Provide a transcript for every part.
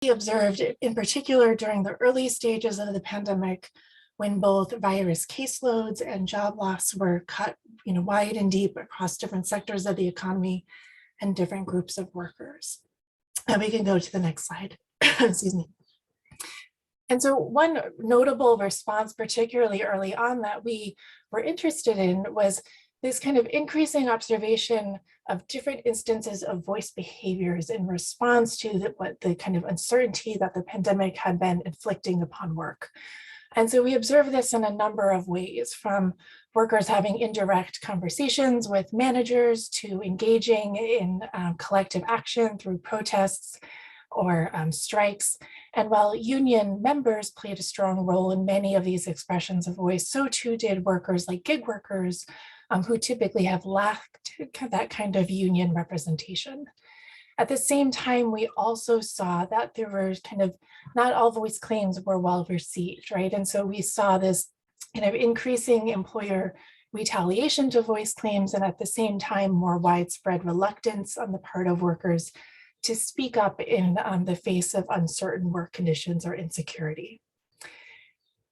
We observed in particular during the early stages of the pandemic, when both virus caseloads and job loss were cut wide and deep across different sectors of the economy and different groups of workers. And we can go to the next slide. Excuse me. And so one notable response, particularly early on, that we were interested in was this kind of increasing observation of different instances of voice behaviors in response to the kind of uncertainty that the pandemic had been inflicting upon work. And so we observe this in a number of ways, from workers having indirect conversations with managers to engaging in collective action through protests or strikes. And while union members played a strong role in many of these expressions of voice, so too did workers like gig workers, who typically have lacked that kind of union representation. At the same time, we also saw that there were not all voice claims were well received, right? And so we saw this kind of increasing employer retaliation to voice claims, and at the same time, more widespread reluctance on the part of workers to speak up in the face of uncertain work conditions or insecurity.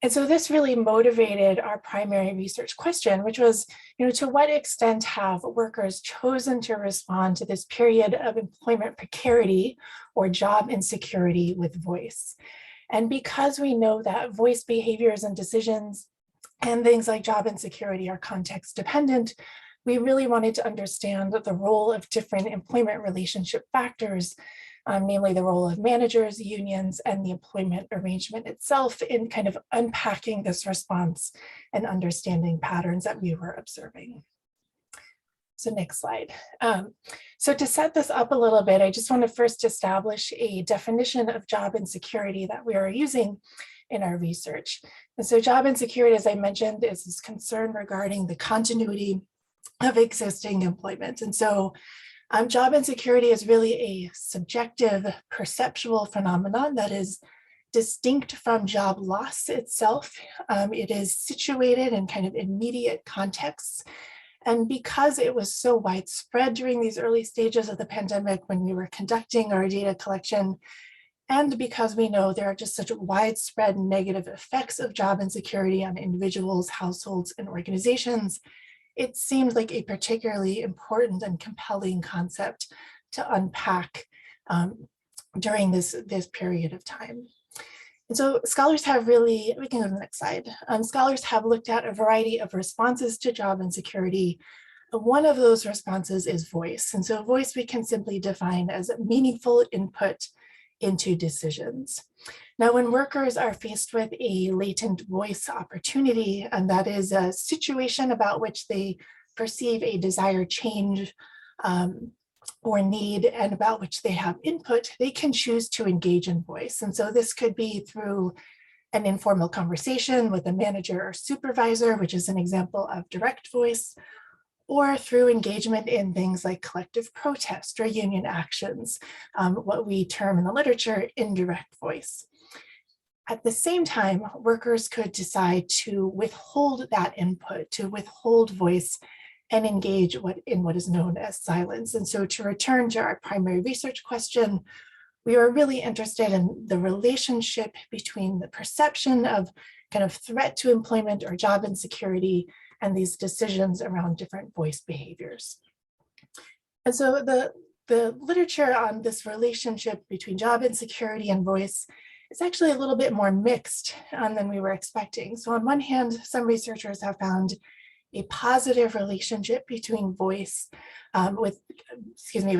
And so this really motivated our primary research question, which was, to what extent have workers chosen to respond to this period of employment precarity or job insecurity with voice? And because we know that voice behaviors and decisions and things like job insecurity are context dependent, we really wanted to understand the role of different employment relationship factors, namely the role of managers, unions, and the employment arrangement itself in kind of unpacking this response and understanding patterns that we were observing. So next slide. So to set this up a little bit, I just want to first establish a definition of job insecurity that we are using in our research. And so job insecurity, as I mentioned, is this concern regarding the continuity of existing employment. And so job insecurity is really a subjective perceptual phenomenon that is distinct from job loss itself. It is situated in kind of immediate contexts. And because it was so widespread during these early stages of the pandemic when we were conducting our data collection, and because we know there are just such widespread negative effects of job insecurity on individuals, households, and organizations, it seemed like a particularly important and compelling concept to unpack during this period of time. And so scholars have we can go to the next slide. Scholars have looked at a variety of responses to job insecurity. One of those responses is voice. And so voice we can simply define as meaningful input into decisions. Now, when workers are faced with a latent voice opportunity, and that is a situation about which they perceive a desired change or need and about which they have input, they can choose to engage in voice. And so this could be through an informal conversation with a manager or supervisor, which is an example of direct voice, or through engagement in things like collective protest or union actions, what we term in the literature indirect voice. At the same time, workers could decide to withhold that input, to withhold voice and engage in what is known as silence. And so to return to our primary research question, we are really interested in the relationship between the perception of kind of threat to employment or job insecurity and these decisions around different voice behaviors. And so the literature on this relationship between job insecurity and voice is actually a little bit more mixed than we were expecting. So on one hand, some researchers have found a positive relationship between voice with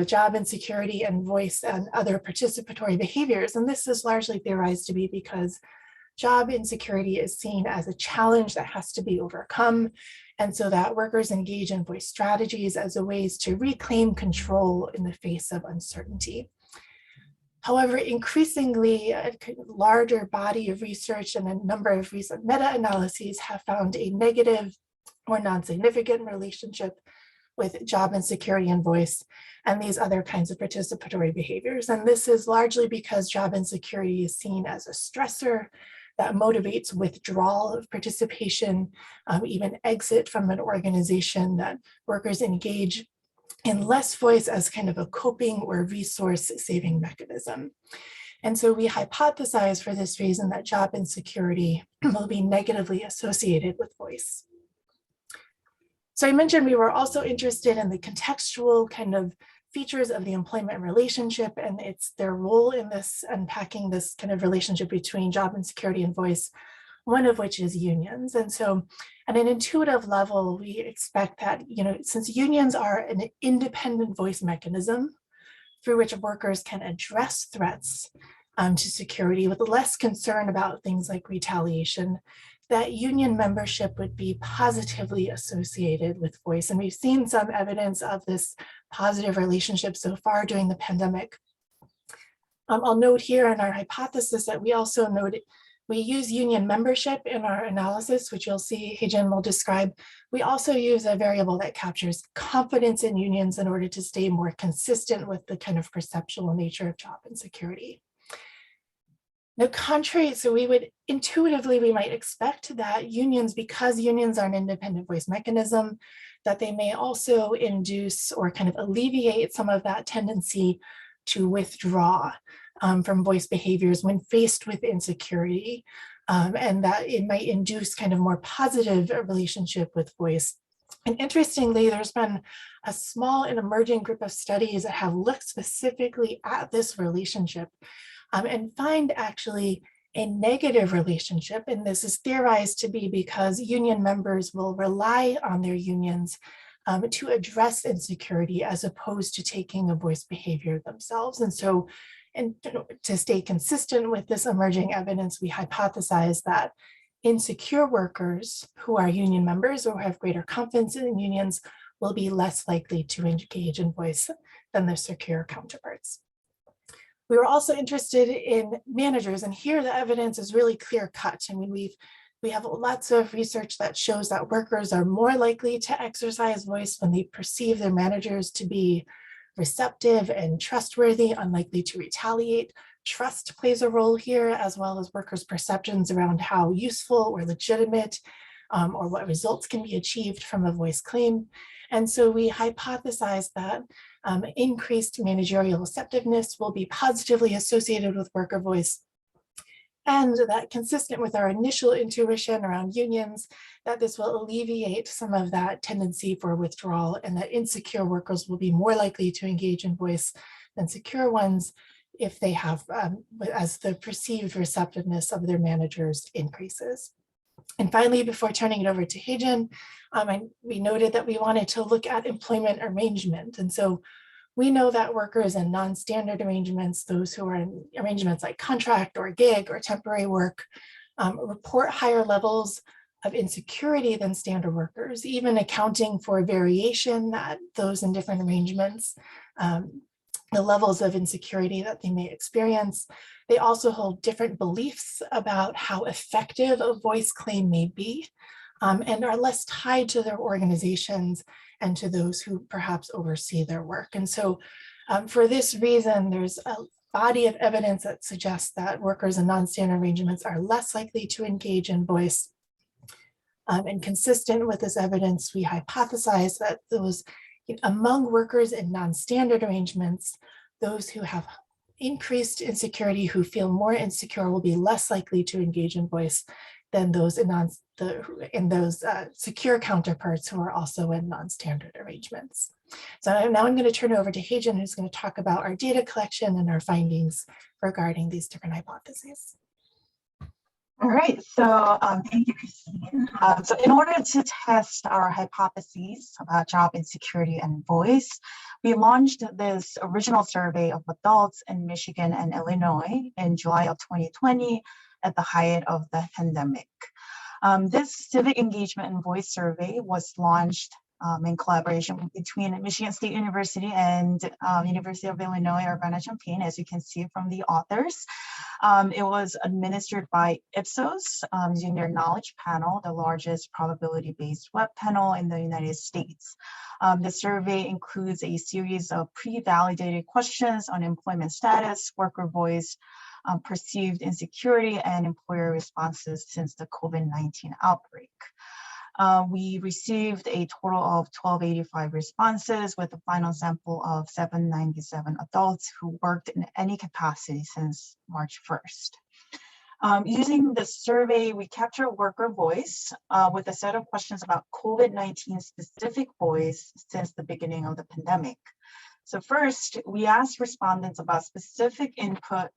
job insecurity and voice and other participatory behaviors. And this is largely theorized to be because job insecurity is seen as a challenge that has to be overcome, and so that workers engage in voice strategies as a ways to reclaim control in the face of uncertainty. However, increasingly, a larger body of research and a number of recent meta-analyses have found a negative or non-significant relationship with job insecurity and voice and these other kinds of participatory behaviors. And this is largely because job insecurity is seen as a stressor that motivates withdrawal of participation, even exit from an organization, that workers engage in less voice as kind of a coping or resource saving mechanism. And so we hypothesize for this reason that job insecurity will be negatively associated with voice. So I mentioned we were also interested in the contextual kind of features of the employment relationship and their role in this, unpacking this kind of relationship between job insecurity and voice, one of which is unions. And so at an intuitive level, we expect that, since unions are an independent voice mechanism through which workers can address threats to security with less concern about things like retaliation, that union membership would be positively associated with voice. And we've seen some evidence of this positive relationship so far during the pandemic. I'll note here in our hypothesis that we also noted we use union membership in our analysis, which you'll see Hee-Jin will describe. We also use a variable that captures confidence in unions in order to stay more consistent with the kind of perceptual nature of job insecurity. Now, contrary, so we might expect that unions, because unions are an independent voice mechanism, that they may also induce or kind of alleviate some of that tendency to withdraw from voice behaviors when faced with insecurity, and that it might induce kind of more positive relationship with voice. And interestingly, there's been a small and emerging group of studies that have looked specifically at this relationship and find actually a negative relationship. And this is theorized to be because union members will rely on their unions to address insecurity as opposed to taking a voice behavior themselves. And so, to stay consistent with this emerging evidence, we hypothesize that insecure workers who are union members or have greater confidence in unions will be less likely to engage in voice than their secure counterparts. We were also interested in managers, and here the evidence is really clear cut. I mean, we have lots of research that shows that workers are more likely to exercise voice when they perceive their managers to be receptive and trustworthy, unlikely to retaliate. Trust plays a role here, as well as workers' perceptions around how useful or legitimate or what results can be achieved from a voice claim. And so we hypothesize that increased managerial receptiveness will be positively associated with worker voice, and that consistent with our initial intuition around unions, that this will alleviate some of that tendency for withdrawal, and that insecure workers will be more likely to engage in voice than secure ones if they have, as the perceived receptiveness of their managers increases. And finally, before turning it over to Hee-Jin, we noted that we wanted to look at employment arrangement. And so we know that workers in non-standard arrangements, those who are in arrangements like contract or gig or temporary work, report higher levels of insecurity than standard workers, even accounting for variation that those in different arrangements, the levels of insecurity that they may experience. They also hold different beliefs about how effective a voice claim may be, and are less tied to their organizations and to those who perhaps oversee their work. And so for this reason, there's a body of evidence that suggests that workers in non-standard arrangements are less likely to engage in voice. And consistent with this evidence, we hypothesize that those among workers in non-standard arrangements, those who have increased insecurity, who feel more insecure, will be less likely to engage in voice than those in those secure counterparts who are also in non-standard arrangements. So now I'm going to turn it over to Hee-Jin, who's going to talk about our data collection and our findings regarding these different hypotheses. All right, so thank you, Christine. So in order to test our hypotheses about job insecurity and voice, we launched this original survey of adults in Michigan and Illinois in July of 2020 at the height of the pandemic. This civic engagement and voice survey was launched in collaboration between Michigan State University and University of Illinois Urbana-Champaign, as you can see from the authors. It was administered by Ipsos using their knowledge panel, the largest probability-based web panel in the United States. The survey includes a series of pre-validated questions on employment status, worker voice, perceived insecurity, and employer responses since the COVID-19 outbreak. We received a total of 1285 responses with a final sample of 797 adults who worked in any capacity since March 1st. Using the survey, we capture worker voice with a set of questions about COVID-19 specific voice since the beginning of the pandemic. So first, we asked respondents about specific input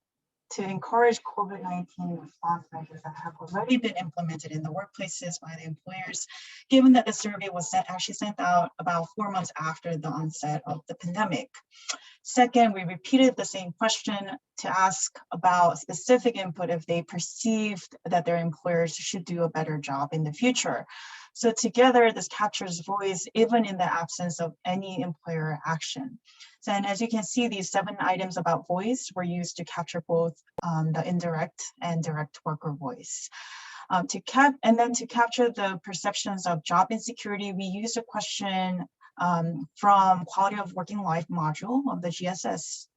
to encourage COVID-19 response measures that have already been implemented in the workplaces by the employers, given that the survey was actually sent out about 4 months after the onset of the pandemic. Second, we repeated the same question to ask about specific input if they perceived that their employers should do a better job in the future. So together, this captures voice even in the absence of any employer action. So, and as you can see, these 7 items about voice were used to capture both the indirect and direct worker voice. To capture the perceptions of job insecurity, we used a question from Quality of Working Life module of the GSSS,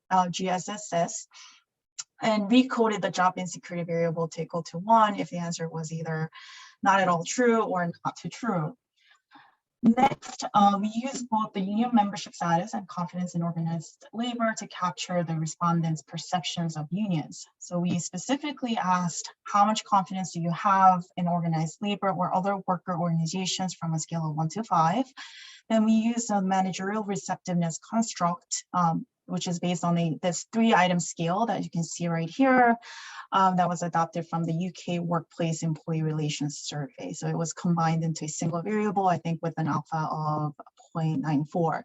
and recoded the job insecurity variable to equal to 1 if the answer was either not at all true or not too true. Next, we use both the union membership status and confidence in organized labor to capture the respondents' perceptions of unions. So we specifically asked, how much confidence do you have in organized labor or other worker organizations from a scale of 1 to 5? Then we use a managerial receptiveness construct, which is based on this 3-item scale that you can see right here, that was adopted from the UK Workplace Employee Relations Survey. So it was combined into a single variable, I think with an alpha of 0.94.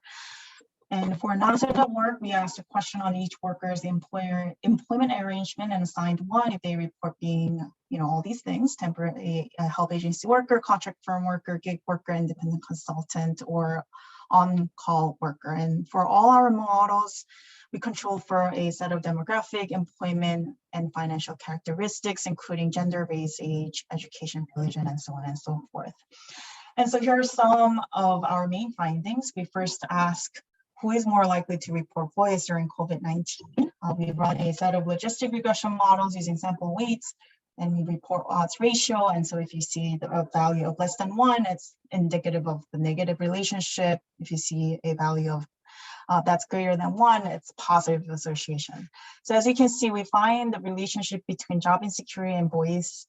And for non-scheduled work, we asked a question on each worker's employment arrangement and assigned 1 if they report being, all these things: temporary help agency worker, contract firm worker, gig worker, independent consultant, or on-call worker. And for all our models, we control for a set of demographic, employment, and financial characteristics, including gender, race, age, education, religion, and so on and so forth. And so here are some of our main findings. We first ask, who is more likely to report voice during COVID-19? We run a set of logistic regression models using sample weights, and we report odds ratio. And so if you see the value of less than 1, it's indicative of the negative relationship. If you see a value of that's greater than 1, it's positive association. So as you can see, we find the relationship between job insecurity and voice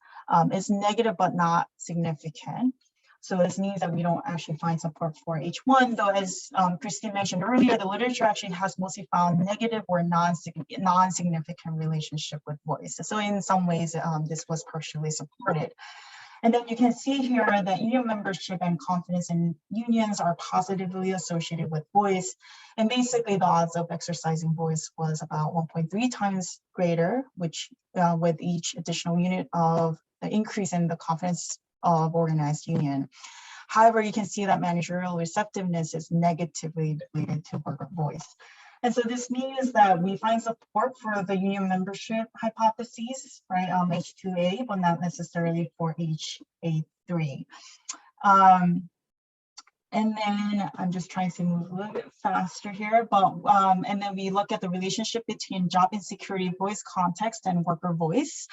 is negative but not significant. So this means that we don't actually find support for H1, though as Christine mentioned earlier, the literature actually has mostly found negative or non-significant relationship with voice. So in some ways, this was partially supported. And then you can see here that union membership and confidence in unions are positively associated with voice. And basically the odds of exercising voice was about 1.3 times greater, which with each additional unit of the increase in the confidence of organized union. However, you can see that managerial receptiveness is negatively related to worker voice. And so this means that we find support for the union membership hypotheses, right, H2A, but not necessarily for HA3. And then I'm just trying to move a little bit faster here, but and then we look at the relationship between job insecurity voice context and worker voice.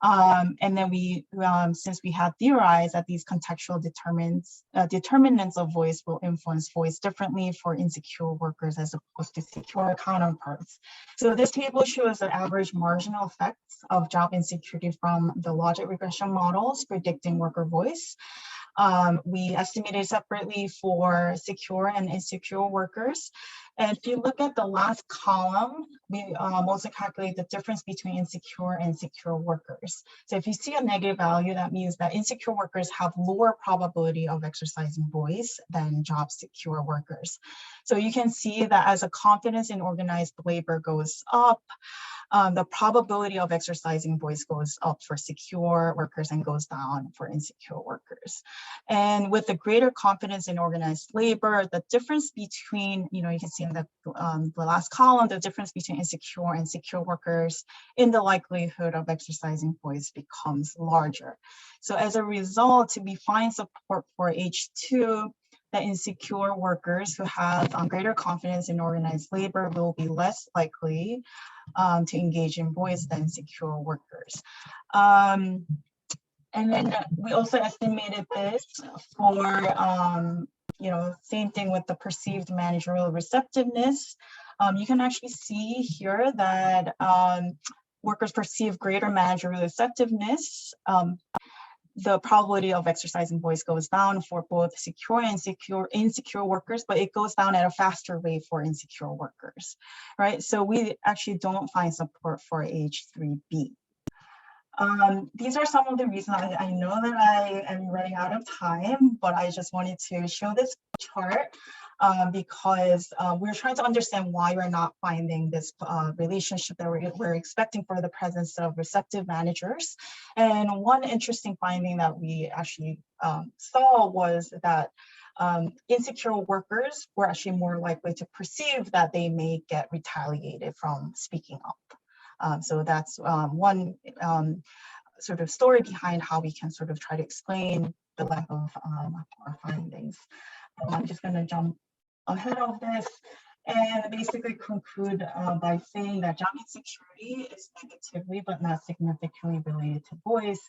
And then we, since we had theorized that these contextual determinants of voice will influence voice differently for insecure workers as opposed to secure counterparts. So this table shows the average marginal effects of job insecurity from the logic regression models predicting worker voice. We estimated separately for secure and insecure workers. And if you look at the last column, we also calculate the difference between insecure and secure workers. So if you see a negative value, that means that insecure workers have lower probability of exercising voice than job secure workers. So you can see that as a confidence in organized labor goes up, the probability of exercising voice goes up for secure workers and goes down for insecure workers. And with the greater confidence in organized labor, the difference between, you can see in the last column, the difference between insecure and secure workers in the likelihood of exercising voice becomes larger. So as a result, we find support for H2, that insecure workers who have greater confidence in organized labor will be less likely to engage in voice than secure workers. And then we also estimated this for, same thing with the perceived managerial receptiveness. You can actually see here that workers perceive greater managerial receptiveness. The probability of exercising voice goes down for both secure and insecure workers, but it goes down at a faster rate for insecure workers, right? So we actually don't find support for H3B. These are some of the reasons. I know that I am running out of time, but I just wanted to show this chart because we're trying to understand why we're not finding this relationship that we're expecting for the presence of receptive managers. And one interesting finding that we actually saw was that insecure workers were actually more likely to perceive that they may get retaliated from speaking up. So that's one sort of story behind how we can sort of try to explain the lack of our findings. I'm just going to jump ahead of this and basically conclude by saying that job insecurity is negatively but not significantly related to voice.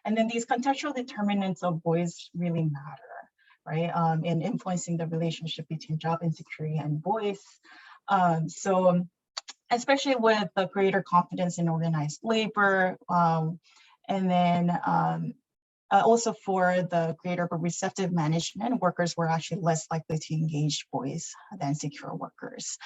And then these contextual determinants of voice really matter, right, in influencing the relationship between job insecurity and voice. So especially with the greater confidence in organized labor, and then also for the greater receptive management, workers were actually less likely to engage voice than secure workers.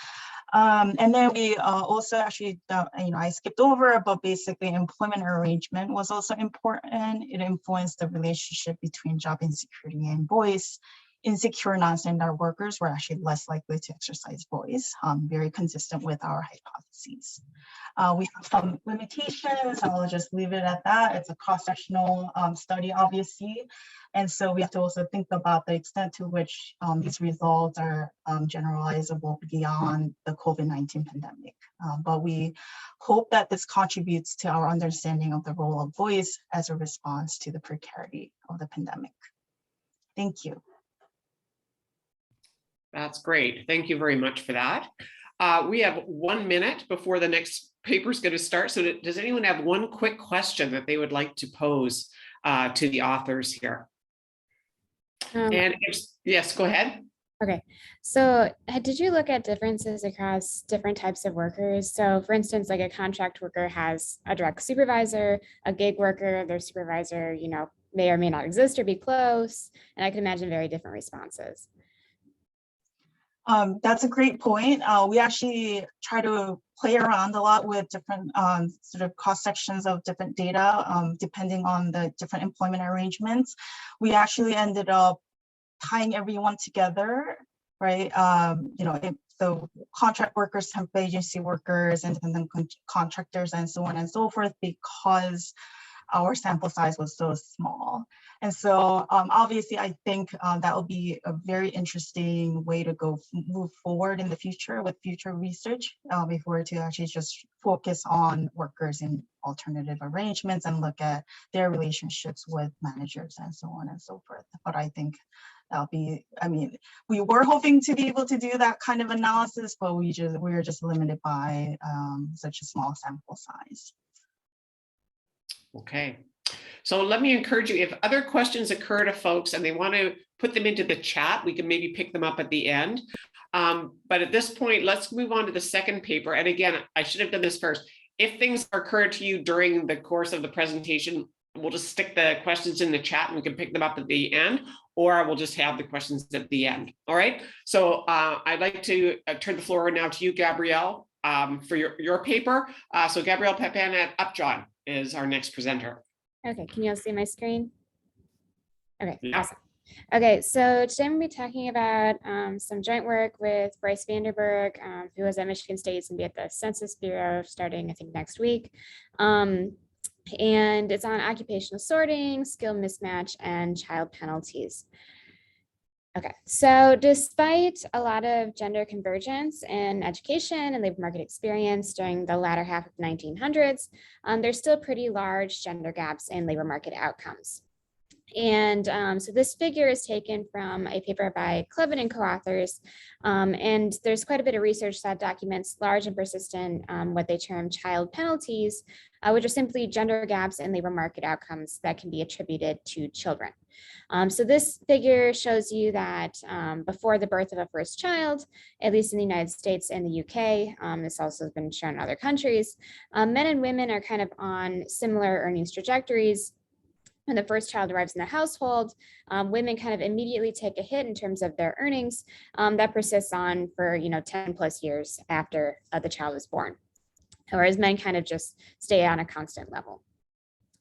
And then we also actually, I skipped over, but basically employment arrangement was also important. It influenced the relationship between job insecurity and voice. Insecure non-standard workers were actually less likely to exercise voice, very consistent with our hypotheses. We have some limitations, I'll just leave it at that. It's a cross-sectional study, obviously. And so we have to also think about the extent to which these results are generalizable beyond the COVID-19 pandemic. But we hope that this contributes to our understanding of the role of voice as a response to the precarity of the pandemic. Thank you. That's great. Thank you very much for that. We have 1 minute before the next paper is going to start. So does anyone have one quick question that they would like to pose to the authors here? Yes, go ahead. Okay, so did you look at differences across different types of workers? So for instance, like a contract worker has a direct supervisor, a gig worker, their supervisor, may or may not exist or be close. And I can imagine very different responses. That's a great point. We actually try to play around a lot with different sort of cross sections of different data, depending on the different employment arrangements. We actually ended up tying everyone together, right? If the contract workers, temp agency workers, independent contractors, and so on and so forth, because our sample size was so small. And so obviously, I think that will be a very interesting way to move forward in the future with future research, if we're to actually just focus on workers in alternative arrangements and look at their relationships with managers and so on and so forth. But I think that'll be, we were hoping to be able to do that kind of analysis, but we were just limited by such a small sample size. Okay, so let me encourage you, if other questions occur to folks and they want to put them into the chat, we can maybe pick them up at the end. But at this point, let's move on to the second paper. And again, I should have done this first. If things occur to you during the course of the presentation, we'll just stick the questions in the chat and we can pick them up at the end, or we'll just have the questions at the end. All right, so I'd like to turn the floor now to you, Gabrielle, for your paper. So Gabrielle Pepin at Upjohn is our next presenter. Okay, can you all see my screen? Okay, Yeah. awesome. Okay, so today I'm going to be talking about some joint work with Bryce VanderBerg, who is at Michigan State. He's going to be at the Census Bureau starting, I think, next week. And it's on occupational sorting, skill mismatch, and child penalties. Okay, so despite a lot of gender convergence in education and labor market experience during the latter half of the 1900s, there's still pretty large gender gaps in labor market outcomes. And so this figure is taken from a paper by Clevin and co-authors. And there's quite a bit of research that documents large and persistent, what they term child penalties, which are simply gender gaps in labor market outcomes that can be attributed to children. So this figure shows you that before the birth of a first child, at least in the United States and the UK, this also has been shown in other countries, men and women are kind of on similar earnings trajectories. When the first child arrives in the household, women kind of immediately take a hit in terms of their earnings that persists on for 10 plus years after the child is born, whereas men kind of just stay on a constant level.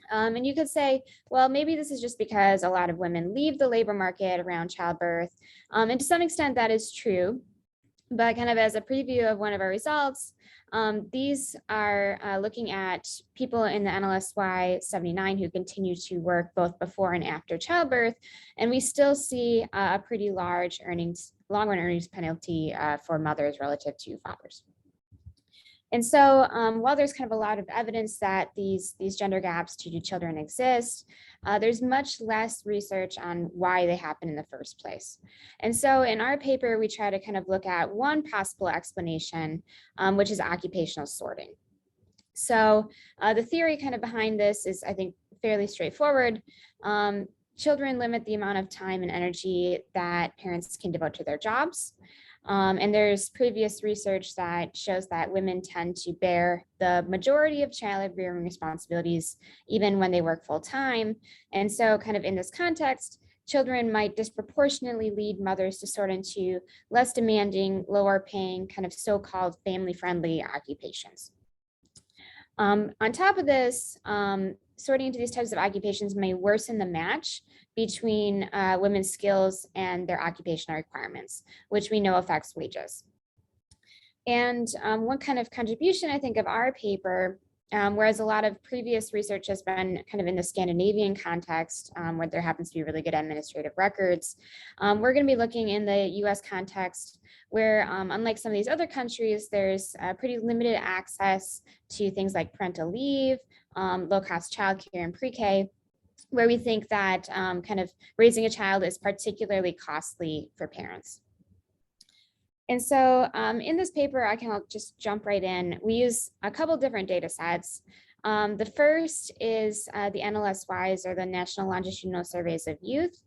And you could say, well, maybe this is just because a lot of women leave the labor market around childbirth. And to some extent that is true, but kind of as a preview of one of our results, these are looking at people in the NLSY 79 who continue to work both before and after childbirth. And we still see a pretty large long-run earnings penalty for mothers relative to fathers. And so while there's kind of a lot of evidence that these gender gaps due to children exist, there's much less research on why they happen in the first place. And so in our paper, we try to kind of look at one possible explanation, which is occupational sorting. So the theory kind of behind this is, I think, fairly straightforward. Children limit the amount of time and energy that parents can devote to their jobs. And there's previous research that shows that women tend to bear the majority of child rearing responsibilities, even when they work full time. And so kind of in this context, children might disproportionately lead mothers to sort into less demanding, lower paying, kind of so-called family-friendly occupations. On top of this, sorting into these types of occupations may worsen the match between women's skills and their occupational requirements, which we know affects wages. And one kind of contribution, I think, of our paper, whereas a lot of previous research has been kind of in the Scandinavian context, where there happens to be really good administrative records, we're going to be looking in the US context, where unlike some of these other countries, there's pretty limited access to things like parental leave, low-cost childcare and pre-K, where we think that kind of raising a child is particularly costly for parents. And so in this paper, I can just jump right in. We use a couple different data sets. The first is the NLSYs, or the National Longitudinal Surveys of Youth.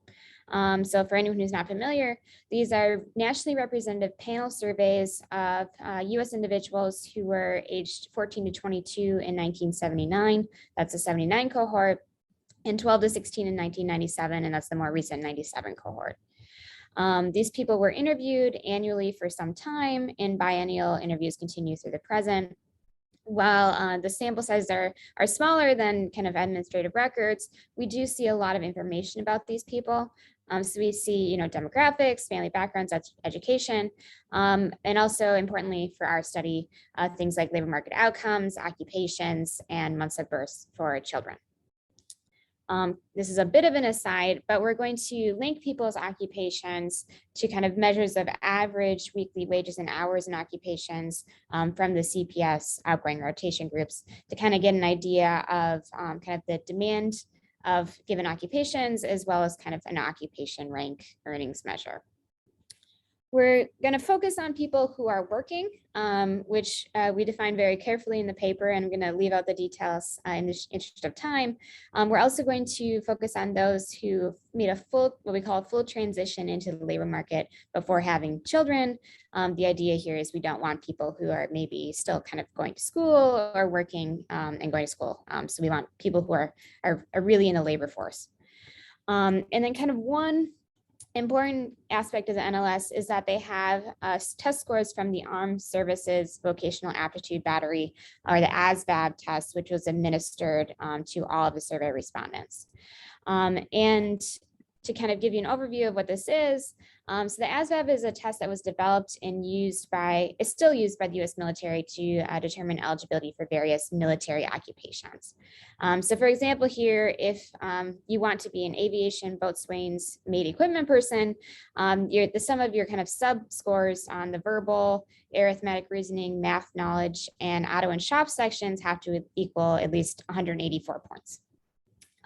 So for anyone who's not familiar, these are nationally representative panel surveys of US individuals who were aged 14 to 22 in 1979. That's the 79 cohort, and 12 to 16 in 1997, and that's the more recent 97 cohort. These people were interviewed annually for some time, and biennial interviews continue through the present. While the sample sizes are smaller than kind of administrative records, we do see a lot of information about these people. So we see, demographics, family backgrounds, education, and also importantly for our study, things like labor market outcomes, occupations, and months of birth for children. This is a bit of an aside, but we're going to link people's occupations to kind of measures of average weekly wages and hours and occupations from the CPS outgoing rotation groups to kind of get an idea of kind of the demand of given occupations, as well as kind of an occupation rank earnings measure. We're going to focus on people who are working, which we define very carefully in the paper, and I'm going to leave out the details in the interest of time. We're also going to focus on those who made a what we call a full transition into the labor market before having children. The idea here is we don't want people who are maybe still kind of going to school or working and going to school. So we want people who are really in the labor force. And then kind of one important aspect of the NLS is that they have test scores from the Armed Services Vocational Aptitude Battery, or the ASVAB test, which was administered to all of the survey respondents. And to kind of give you an overview of what this is, so the ASVAB is a test that was developed and is still used by the US military to determine eligibility for various military occupations. So for example here, if you want to be an aviation, boatswain's, maid equipment person, the sum of your kind of sub scores on the verbal, arithmetic, reasoning, math knowledge, and auto and shop sections have to equal at least 184 points.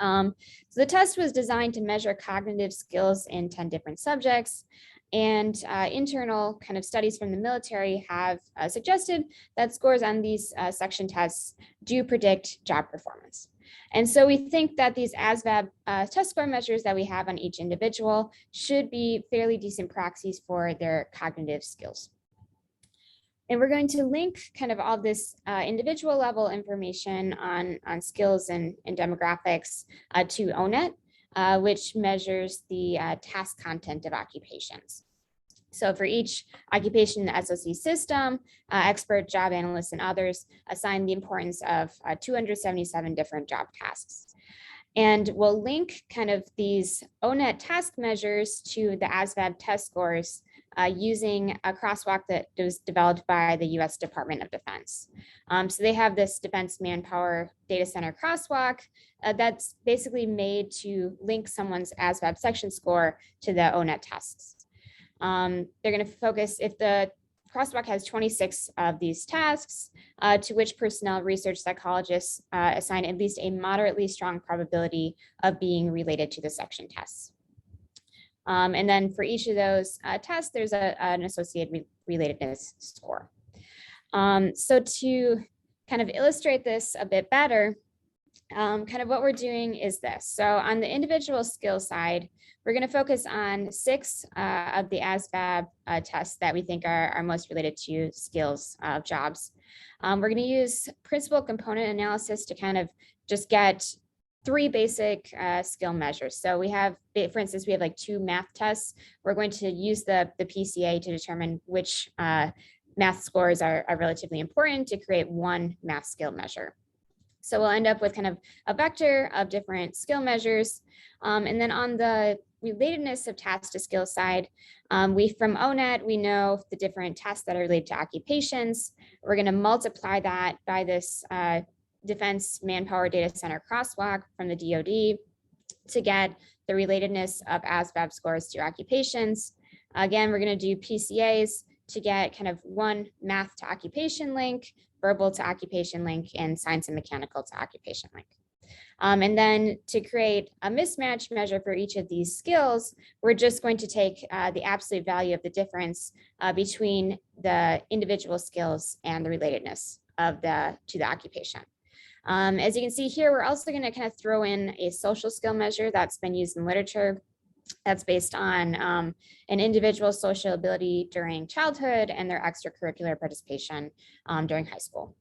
So the test was designed to measure cognitive skills in 10 different subjects. And internal kind of studies from the military have suggested that scores on these section tests do predict job performance. And so we think that these ASVAB test score measures that we have on each individual should be fairly decent proxies for their cognitive skills. And we're going to link kind of all this individual level information on skills and demographics to ONET, which measures the task content of occupations. So for each occupation in the SOC system, expert, job analysts, and others assign the importance of 277 different job tasks. And we'll link kind of these ONET task measures to the ASVAB test scores using a crosswalk that was developed by the US Department of Defense. So they have this Defense Manpower Data Center crosswalk that's basically made to link someone's ASVAB section score to the ONET tasks. They're going to focus, if the crosswalk has 26 of these tasks, to which personnel research psychologists assign at least a moderately strong probability of being related to the section tests. And then for each of those tests, there's an associated relatedness score. So to kind of illustrate this a bit better, kind of what we're doing is this. So on the individual skill side, we're going to focus on 6 of the ASVAB tests that we think are most related to skills of jobs. We're going to use principal component analysis to kind of just get 3 basic skill measures. So we have, for instance, we have like 2 math tests. We're going to use the PCA to determine which math scores are relatively important to create 1 math skill measure. So we'll end up with kind of a vector of different skill measures. And then on the relatedness of task to skill side, from ONET, we know the different tasks that are related to occupations. We're going to multiply that by this Defense Manpower Data Center crosswalk from the DoD to get the relatedness of ASVAB scores to occupations. Again, we're going to do PCAs to get kind of 1 math to occupation link, verbal to occupation link, and science and mechanical to occupation link. And then to create a mismatch measure for each of these skills, we're just going to take the absolute value of the difference between the individual skills and the relatedness of to the occupation. As you can see here, we're also going to kind of throw in a social skill measure that's been used in literature. That's based on an individual's social ability during childhood and their extracurricular participation during high school.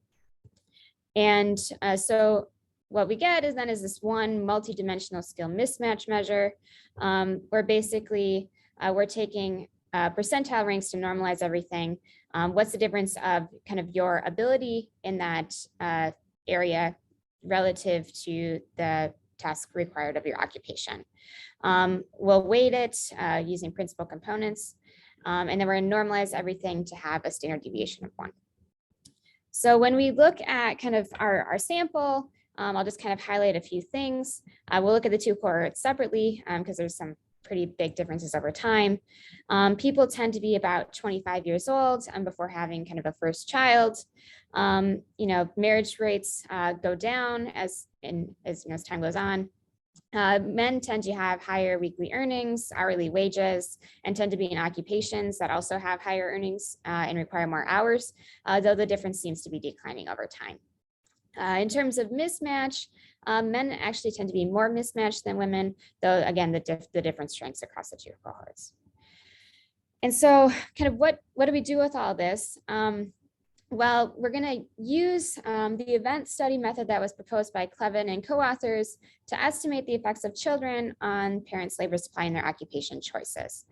And so what we get is this 1 multidimensional skill mismatch measure, where basically we're taking percentile ranks to normalize everything. What's the difference of kind of your ability in that area relative to the task required of your occupation. We'll weight it using principal components, and then we're going to normalize everything to have a standard deviation of 1. So when we look at kind of our sample, I'll just kind of highlight a few things. We'll look at the 2 cohorts separately because there's some pretty big differences over time. People tend to be about 25 years old before having kind of a first child. Marriage rates go down as time goes on. Men tend to have higher weekly earnings, hourly wages, and tend to be in occupations that also have higher earnings and require more hours, though the difference seems to be declining over time. In terms of mismatch, men actually tend to be more mismatched than women, though again, the difference shrinks across the 2 cohorts. And so kind of what do we do with all this? Well, we're going to use the event study method that was proposed by Clevin and co-authors to estimate the effects of children on parents' labor supply and their occupation choices.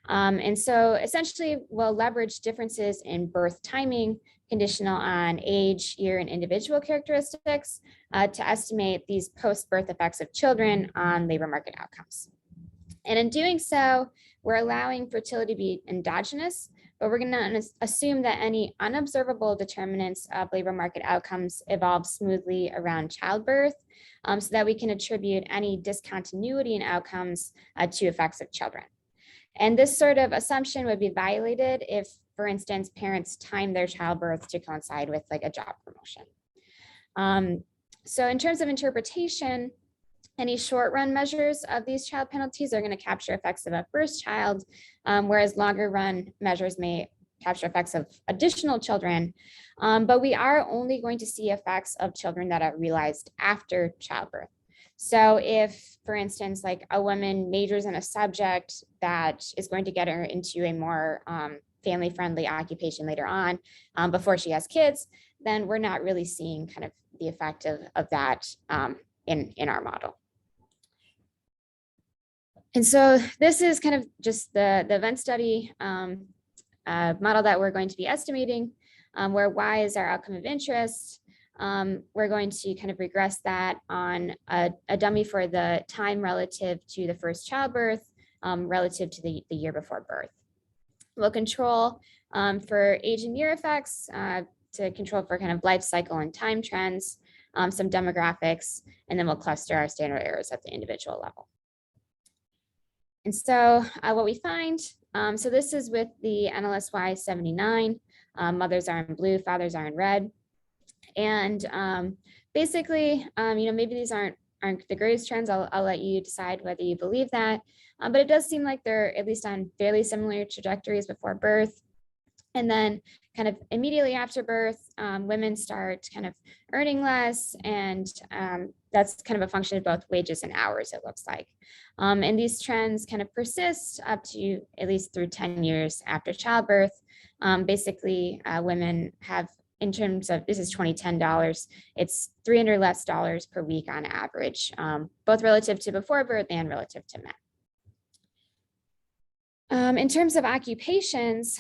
And so essentially, we'll leverage differences in birth timing, conditional on age, year, and individual characteristics to estimate these post-birth effects of children on labor market outcomes. And in doing so, we're allowing fertility to be endogenous, but we're going to assume that any unobservable determinants of labor market outcomes evolve smoothly around childbirth, so that we can attribute any discontinuity in outcomes to effects of children. And this sort of assumption would be violated if, for instance, parents time their childbirth to coincide with like a job promotion. So in terms of interpretation, Any short-run measures of these child penalties are going to capture effects of a first child, whereas longer-run measures may capture effects of additional children. But we are only going to see effects of children that are realized after childbirth. So if, for instance, like a woman majors in a subject that is going to get her into a more family-friendly occupation later on, before she has kids, then we're not really seeing kind of the effect of that in our model. And so this is kind of just the event study model that we're going to be estimating, where Y is our outcome of interest. We're going to kind of regress that on a dummy for the time relative to the first childbirth, relative to the year before birth. We'll control for age and year effects to control for kind of life cycle and time trends, some demographics, and then we'll cluster our standard errors at the individual level. And so what we find, so this is with the NLSY 79, mothers are in blue, fathers are in red. And basically, maybe these aren't the greatest trends. I'll let you decide whether you believe that. But it does seem like they're at least on fairly similar trajectories before birth. And then kind of immediately after birth, women start kind of earning less. And that's kind of a function of both wages and hours, it looks like. And these trends kind of persist up to at least through 10 years after childbirth. Basically, women have, in terms of, this is 2010 dollars, it's $300 less per week on average, both relative to before birth and relative to men. In terms of occupations,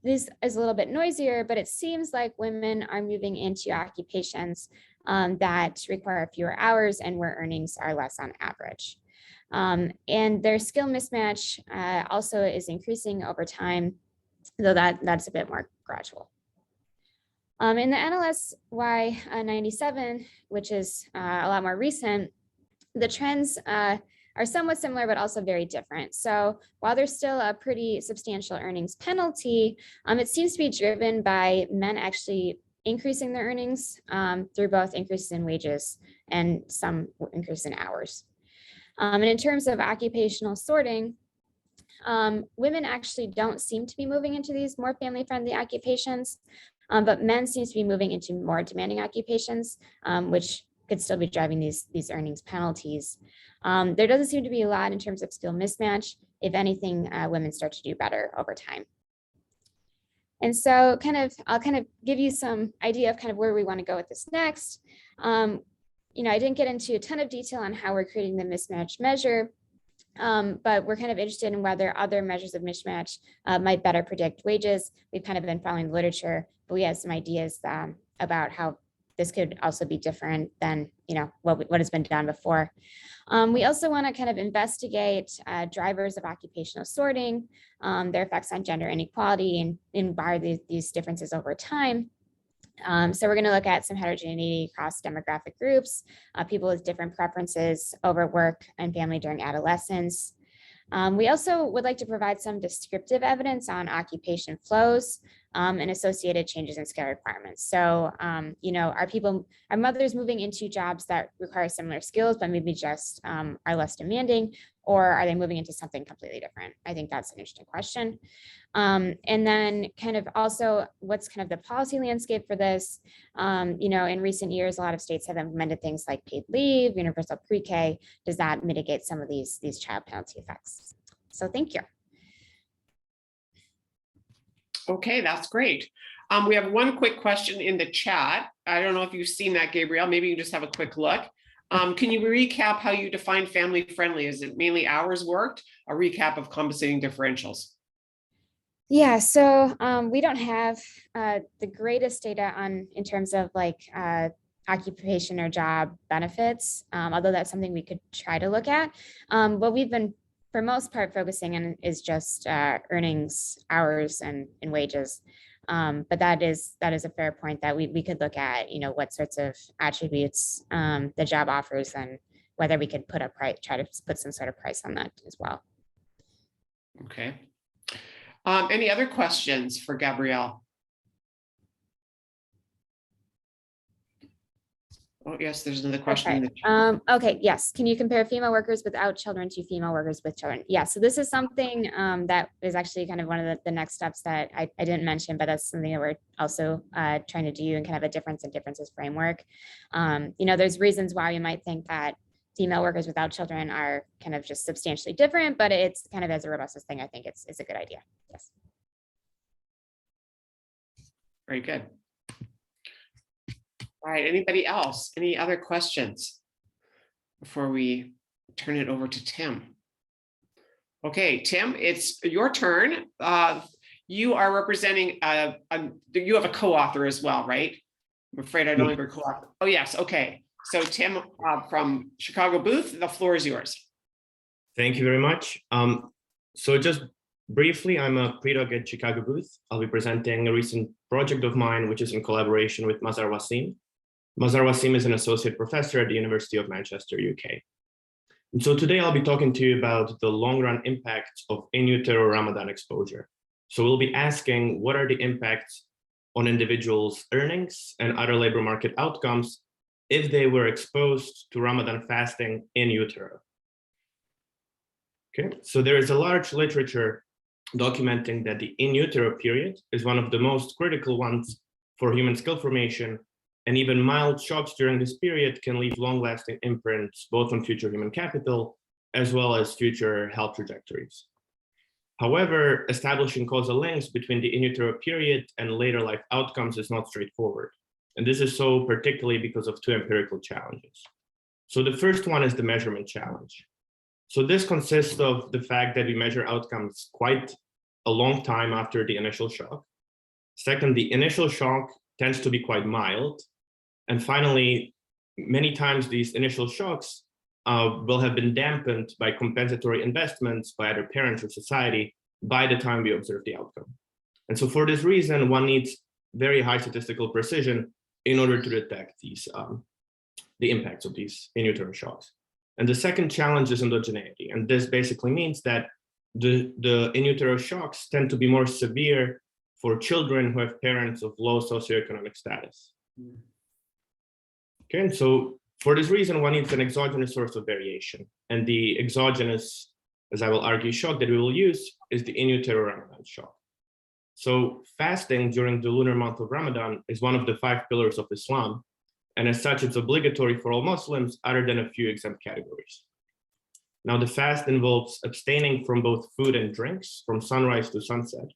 this is a little bit noisier, but it seems like women are moving into occupations that require fewer hours and where earnings are less on average. And their skill mismatch also is increasing over time, though that's a bit more gradual. In the NLSY 97, which is a lot more recent, the trends are somewhat similar, but also very different. So while there's still a pretty substantial earnings penalty, it seems to be driven by men actually increasing their earnings through both increases in wages and some increase in hours. And in terms of occupational sorting, women actually don't seem to be moving into these more family-friendly occupations, but men seem to be moving into more demanding occupations, which could still be driving these earnings penalties. There doesn't seem to be a lot in terms of skill mismatch. If anything, women start to do better over time. And so I'll kind of give you some idea of kind of where we want to go with this next. I didn't get into a ton of detail on how we're creating the mismatch measure, but we're kind of interested in whether other measures of mismatch might better predict wages. We've kind of been following the literature, but we have some ideas about how this could also be different than what has been done before. We also want to kind of investigate drivers of occupational sorting, their effects on gender inequality, and why are these differences over time. So we're going to look at some heterogeneity across demographic groups, people with different preferences over work and family during adolescence. We also would like to provide some descriptive evidence on occupation flows and associated changes in skill requirements. So, are mothers moving into jobs that require similar skills, but maybe just are less demanding, or are they moving into something completely different? I think that's an interesting question. And then kind of also what's kind of the policy landscape for this? In recent years, a lot of states have implemented things like paid leave, universal pre-K. Does that mitigate some of these child penalty effects? So thank you. Okay, that's great. We have one quick question in the chat. I don't know if you've seen that, Gabrielle. Maybe you just have a quick look. Can you recap how you define family friendly? Is it mainly hours worked? A recap of compensating differentials? Yeah, so we don't have the greatest data in terms of like occupation or job benefits, although that's something we could try to look at. What we've been, for most part, focusing on is just earnings, hours, and wages. But that is a fair point that we could look at, what sorts of attributes the job offers and whether we could put a price, try to put some sort of price on that as well. Okay. Any other questions for Gabrielle? Oh, yes, there's another question. in Okay. the chat. Okay, yes. Can you compare female workers without children to female workers with children? Yeah, so this is something that is actually kind of one of the next steps that I didn't mention, but that's something that we're also trying to do, and kind of a difference in differences framework. There's reasons why we might think that female workers without children are kind of just substantially different, but it's kind of as a robustness thing, I think it's a good idea. Yes. Very good. All right, anybody else? Any other questions before we turn it over to Tim? Okay, Tim, it's your turn. You are representing, you have a co-author as well, right? I'm afraid I don't have a co-author. Oh, yes, okay. So Tim from Chicago booth, the floor is yours. Thank you very much. So just briefly, I'm a pre-doc at Chicago booth. I'll be presenting a recent project of mine, which is in collaboration with Mazhar Waseem. Mazhar Waseem is an associate professor at the University of Manchester, UK. And so today I'll be talking to you about the long-run impacts of in-utero Ramadan exposure. So we'll be asking, what are the impacts on individuals' earnings and other labor market outcomes if they were exposed to Ramadan fasting in utero? Okay, so there is a large literature documenting that the in-utero period is one of the most critical ones for human skill formation, and even mild shocks during this period can leave long-lasting imprints both on future human capital as well as future health trajectories. However, establishing causal links between the in-utero period and later life outcomes is not straightforward. And this is so particularly because of two empirical challenges. So the first one is the measurement challenge. So this consists of the fact that we measure outcomes quite a long time after the initial shock. Second, the initial shock tends to be quite mild. And finally, many times these initial shocks will have been dampened by compensatory investments by either parents or society by the time we observe the outcome. And so for this reason, one needs very high statistical precision in order to detect these the impacts of these in-utero shocks. And the second challenge is endogeneity. And this basically means that the in-utero shocks tend to be more severe for children who have parents of low socioeconomic status. Okay, and so for this reason, one needs an exogenous source of variation. And the exogenous, as I will argue, shock that we will use is the in-utero Ramadan shock. So fasting during the lunar month of Ramadan is one of the 5 pillars of Islam. And as such, it's obligatory for all Muslims other than a few exempt categories. Now, the fast involves abstaining from both food and drinks from sunrise to sunset.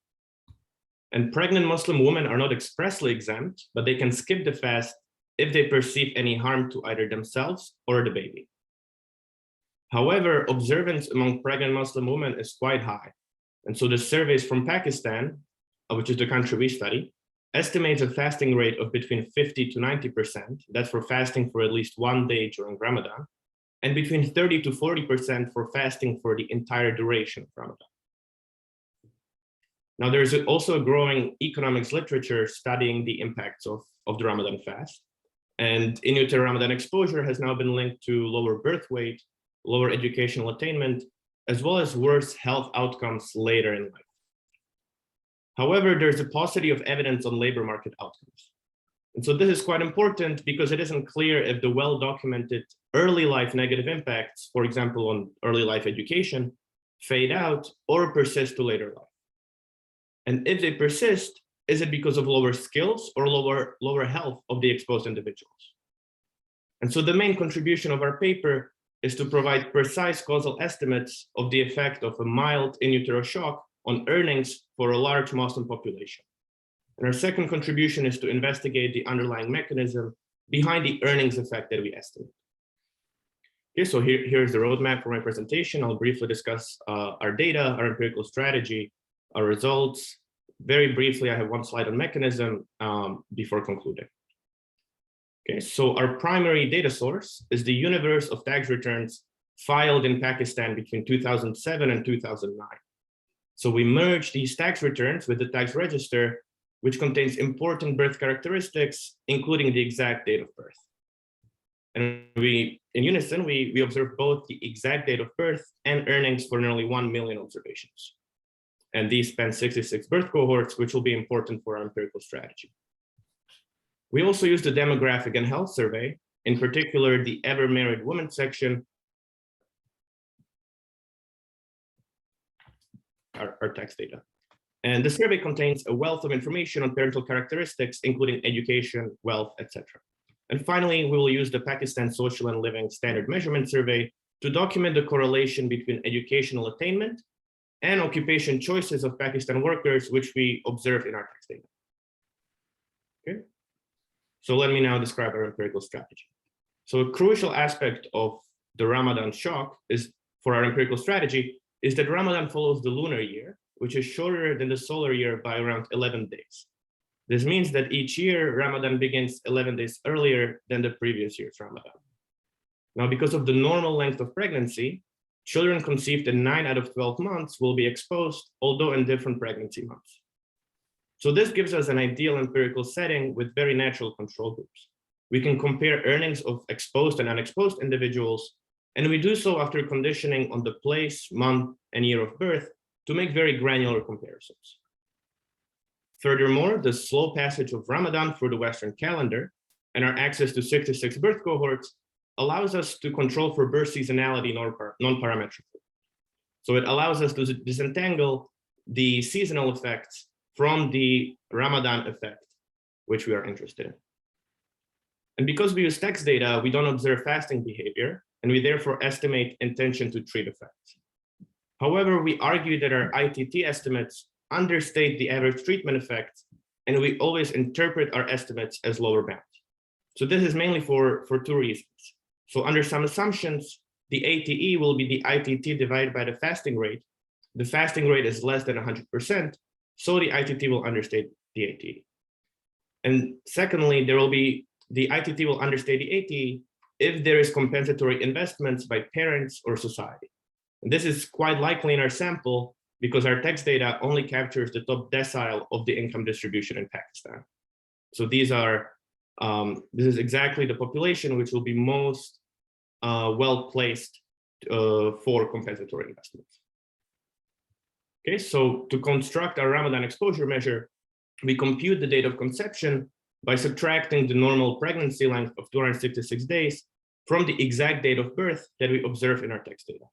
And pregnant Muslim women are not expressly exempt, but they can skip the fast if they perceive any harm to either themselves or the baby. However, observance among pregnant Muslim women is quite high. And so the surveys from Pakistan, which is the country we study, estimates a fasting rate of between 50 to 90%. That's for fasting for at least one day during Ramadan, and between 30 to 40% for fasting for the entire duration of Ramadan. Now, there's also a growing economics literature studying the impacts of the Ramadan fast. And in-utero Ramadan exposure has now been linked to lower birth weight, lower educational attainment, as well as worse health outcomes later in life. However, there's a paucity of evidence on labor market outcomes. And so this is quite important because it isn't clear if the well-documented early life negative impacts, for example, on early life education, fade out or persist to later life. And if they persist, is it because of lower skills or lower health of the exposed individuals? And so the main contribution of our paper is to provide precise causal estimates of the effect of a mild in-utero shock on earnings for a large Muslim population. And our second contribution is to investigate the underlying mechanism behind the earnings effect that we estimate. Okay, so here's the roadmap for my presentation. I'll briefly discuss our data, our empirical strategy, our results. Very briefly, I have one slide on mechanism before concluding. Okay, so our primary data source is the universe of tax returns filed in Pakistan between 2007 and 2009. So we merge these tax returns with the tax register, which contains important birth characteristics, including the exact date of birth. And in unison, we observe both the exact date of birth and earnings for nearly 1 million observations. And these span 66 birth cohorts, which will be important for our empirical strategy. We also use the demographic and health survey in particular the ever married women section, our text data. And the survey contains a wealth of information on parental characteristics, including education, wealth, etc. And finally, we will use the Pakistan Social and Living Standard Measurement Survey to document the correlation between educational attainment and occupation choices of Pakistan workers, which we observed in our text data. Okay. So let me now describe our empirical strategy. So a crucial aspect of the Ramadan shock is, for our empirical strategy, is that Ramadan follows the lunar year, which is shorter than the solar year by around 11 days. This means that each year, Ramadan begins 11 days earlier than the previous year's Ramadan. Now, because of the normal length of pregnancy, children conceived in 9 out of 12 months will be exposed, although in different pregnancy months. So this gives us an ideal empirical setting with very natural control groups. We can compare earnings of exposed and unexposed individuals, and we do so after conditioning on the place, month, and year of birth to make very granular comparisons. Furthermore, the slow passage of Ramadan through the Western calendar and our access to 66 birth cohorts allows us to control for birth seasonality non-parametrically. So it allows us to disentangle the seasonal effects from the Ramadan effect, which we are interested in. And because we use text data, we don't observe fasting behavior, and we therefore estimate intention to treat effects. However, we argue that our ITT estimates understate the average treatment effect, and we always interpret our estimates as lower bound. So this is mainly for 2 reasons. So under some assumptions, the ATE will be the ITT divided by the fasting rate. The fasting rate is less than 100%, so the ITT will understate the ATE. And secondly, the ITT will understate the ATE if there is compensatory investments by parents or society. And this is quite likely in our sample because our text data only captures the top decile of the income distribution in Pakistan. So this is exactly the population which will be most well-placed for compensatory investments. Okay, so to construct our Ramadan exposure measure, we compute the date of conception by subtracting the normal pregnancy length of 266 days from the exact date of birth that we observe in our text data.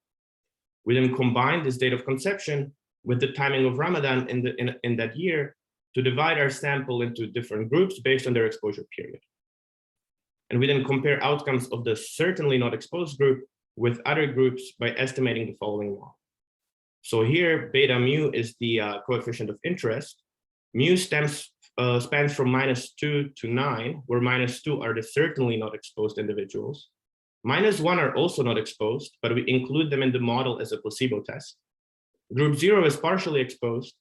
We then combine this date of conception with the timing of Ramadan in that year to divide our sample into different groups based on their exposure period. And we then compare outcomes of the certainly not exposed group with other groups by estimating the following law. So here, beta mu is the coefficient of interest. Mu spans from -2 to 9, where -2 are the certainly not exposed individuals. -1 are also not exposed, but we include them in the model as a placebo test. Group 0 is partially exposed.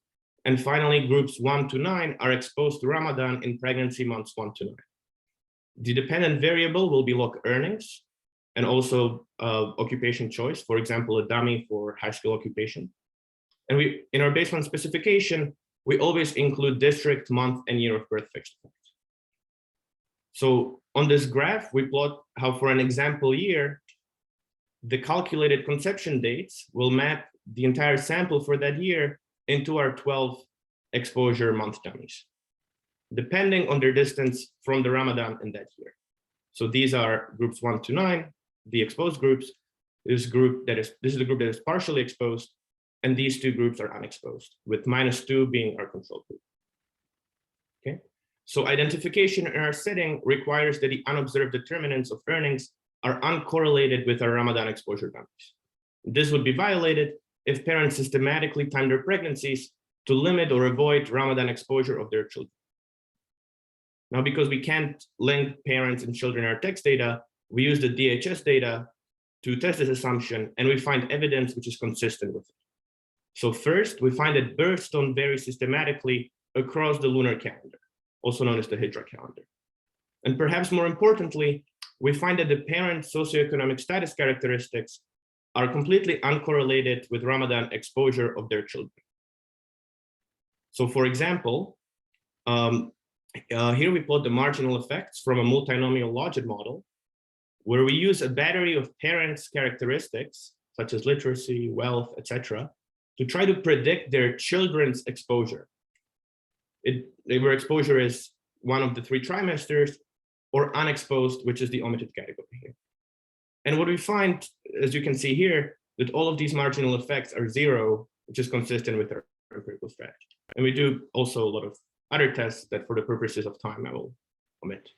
And finally, groups 1 to 9 are exposed to Ramadan in pregnancy months 1 to 9. The dependent variable will be log earnings and also occupation choice, for example, a dummy for high school occupation. And in our baseline specification, we always include district, month, and year of birth fixed points. So on this graph, we plot how for an example year, the calculated conception dates will map the entire sample for that year into our 12 exposure month dummies, depending on their distance from the Ramadan in that year. So these are groups 1 to 9, the exposed groups. This is the group that is partially exposed, and these 2 groups are unexposed, with -2 being our control group. Okay, so identification in our setting requires that the unobserved determinants of earnings are uncorrelated with our Ramadan exposure dummies. This would be violated if parents systematically time their pregnancies to limit or avoid Ramadan exposure of their children. Now, because we can't link parents and children in our text data, we use the DHS data to test this assumption, and we find evidence which is consistent with it. So first, we find that births don't vary systematically across the lunar calendar, also known as the Hijra calendar. And perhaps more importantly, we find that the parents' socioeconomic status characteristics are completely uncorrelated with Ramadan exposure of their children. So for example, here we plot the marginal effects from a multinomial logit model, where we use a battery of parents' characteristics, such as literacy, wealth, etc., to try to predict their children's exposure. Where exposure is one of the 3 trimesters, or unexposed, which is the omitted category here. And what we find, as you can see here, that all of these marginal effects are zero, which is consistent with our empirical strategy. And we do also a lot of other tests that for the purposes of time, I will omit.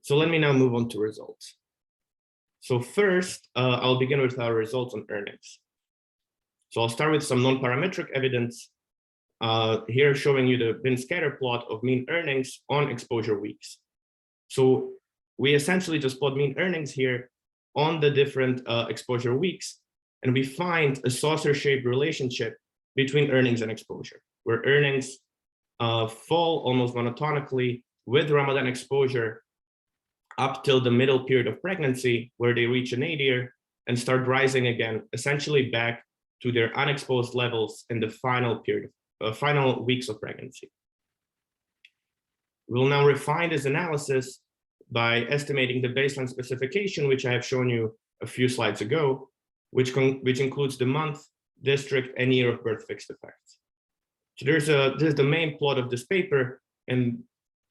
So let me now move on to results. So first, I'll begin with our results on earnings. So I'll start with some non-parametric evidence. Here showing you the bin scatter plot of mean earnings on exposure weeks. So we essentially just plot mean earnings here on the different exposure weeks, and we find a saucer-shaped relationship between earnings and exposure, where earnings fall almost monotonically with Ramadan exposure up till the middle period of pregnancy, where they reach a nadir and start rising again, essentially back to their unexposed levels in the final period, final weeks of pregnancy. We'll now refine this analysis by estimating the baseline specification, which I have shown you a few slides ago, which includes the month, district, and year of birth fixed effects. So this is the main plot of this paper, and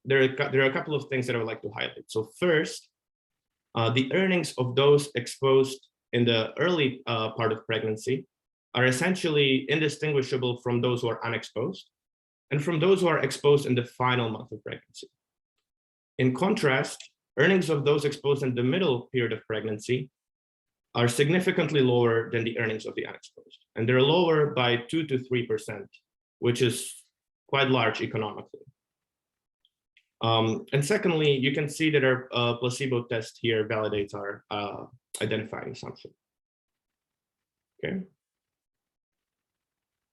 there are a couple of things that I would like to highlight. So first, the earnings of those exposed in the early part of pregnancy are essentially indistinguishable from those who are unexposed and from those who are exposed in the final month of pregnancy. In contrast, earnings of those exposed in the middle period of pregnancy are significantly lower than the earnings of the unexposed. And they're lower by 2 to 3%, which is quite large economically. And secondly, you can see that our placebo test here validates our identifying assumption. Okay.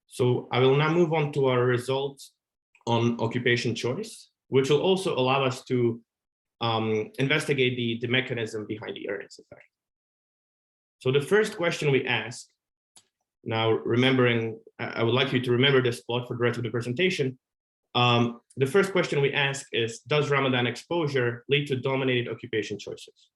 So I will now move on to our results on occupation choice, which will also allow us to investigate the mechanism behind the earnings effect. So the first question we ask, now remembering, I would like you to remember this plot for the rest of the presentation. The first question we ask is, does Ramadan exposure lead to dominated occupation choices?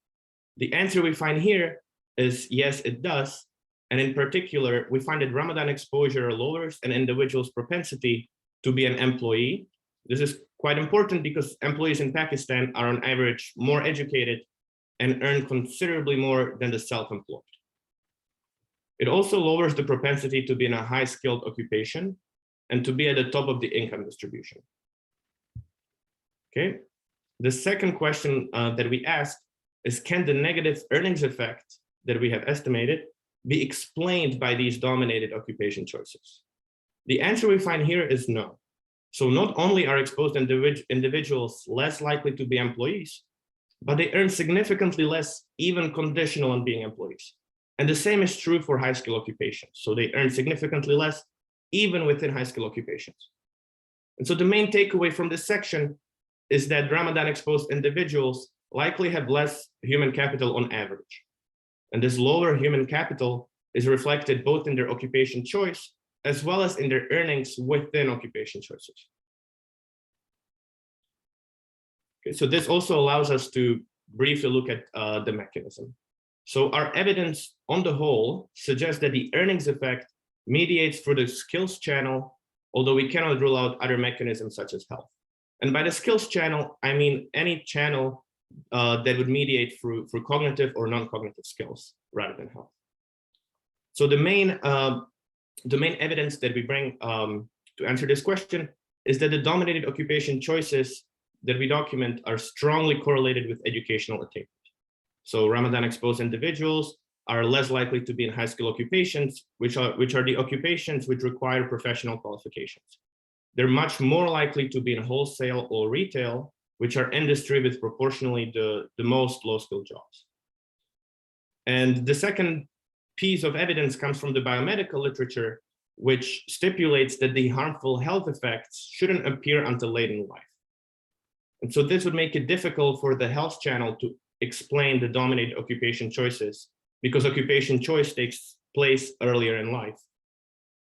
The answer we find here is yes, it does. And in particular, we find that Ramadan exposure lowers an individual's propensity to be an employee. This is quite important because employees in Pakistan are on average more educated and earn considerably more than the self-employed. It also lowers the propensity to be in a high-skilled occupation and to be at the top of the income distribution. Okay. The second question that we ask is, can the negative earnings effect that we have estimated be explained by these dominated occupation choices? The answer we find here is no. So not only are exposed individuals less likely to be employees, but they earn significantly less, even conditional on being employees. And the same is true for high skill occupations. So they earn significantly less, even within high skill occupations. And so the main takeaway from this section is that Ramadan exposed individuals likely have less human capital on average. And this lower human capital is reflected both in their occupation choice as well as in their earnings within occupation choices. Okay, so this also allows us to briefly look at the mechanism. So our evidence on the whole suggests that the earnings effect mediates through the skills channel, although we cannot rule out other mechanisms such as health. And by the skills channel, I mean any channel that would mediate through cognitive or non-cognitive skills rather than health. So the main evidence that we bring to answer this question is that the dominated occupation choices that we document are strongly correlated with educational attainment. So Ramadan exposed individuals are less likely to be in high skill occupations, which are the occupations which require professional qualifications. They're much more likely to be in wholesale or retail, which are industry with proportionally the most low skill jobs. And the second piece of evidence comes from the biomedical literature, which stipulates that the harmful health effects shouldn't appear until late in life. And so this would make it difficult for the health channel to explain the dominated occupation choices because occupation choice takes place earlier in life.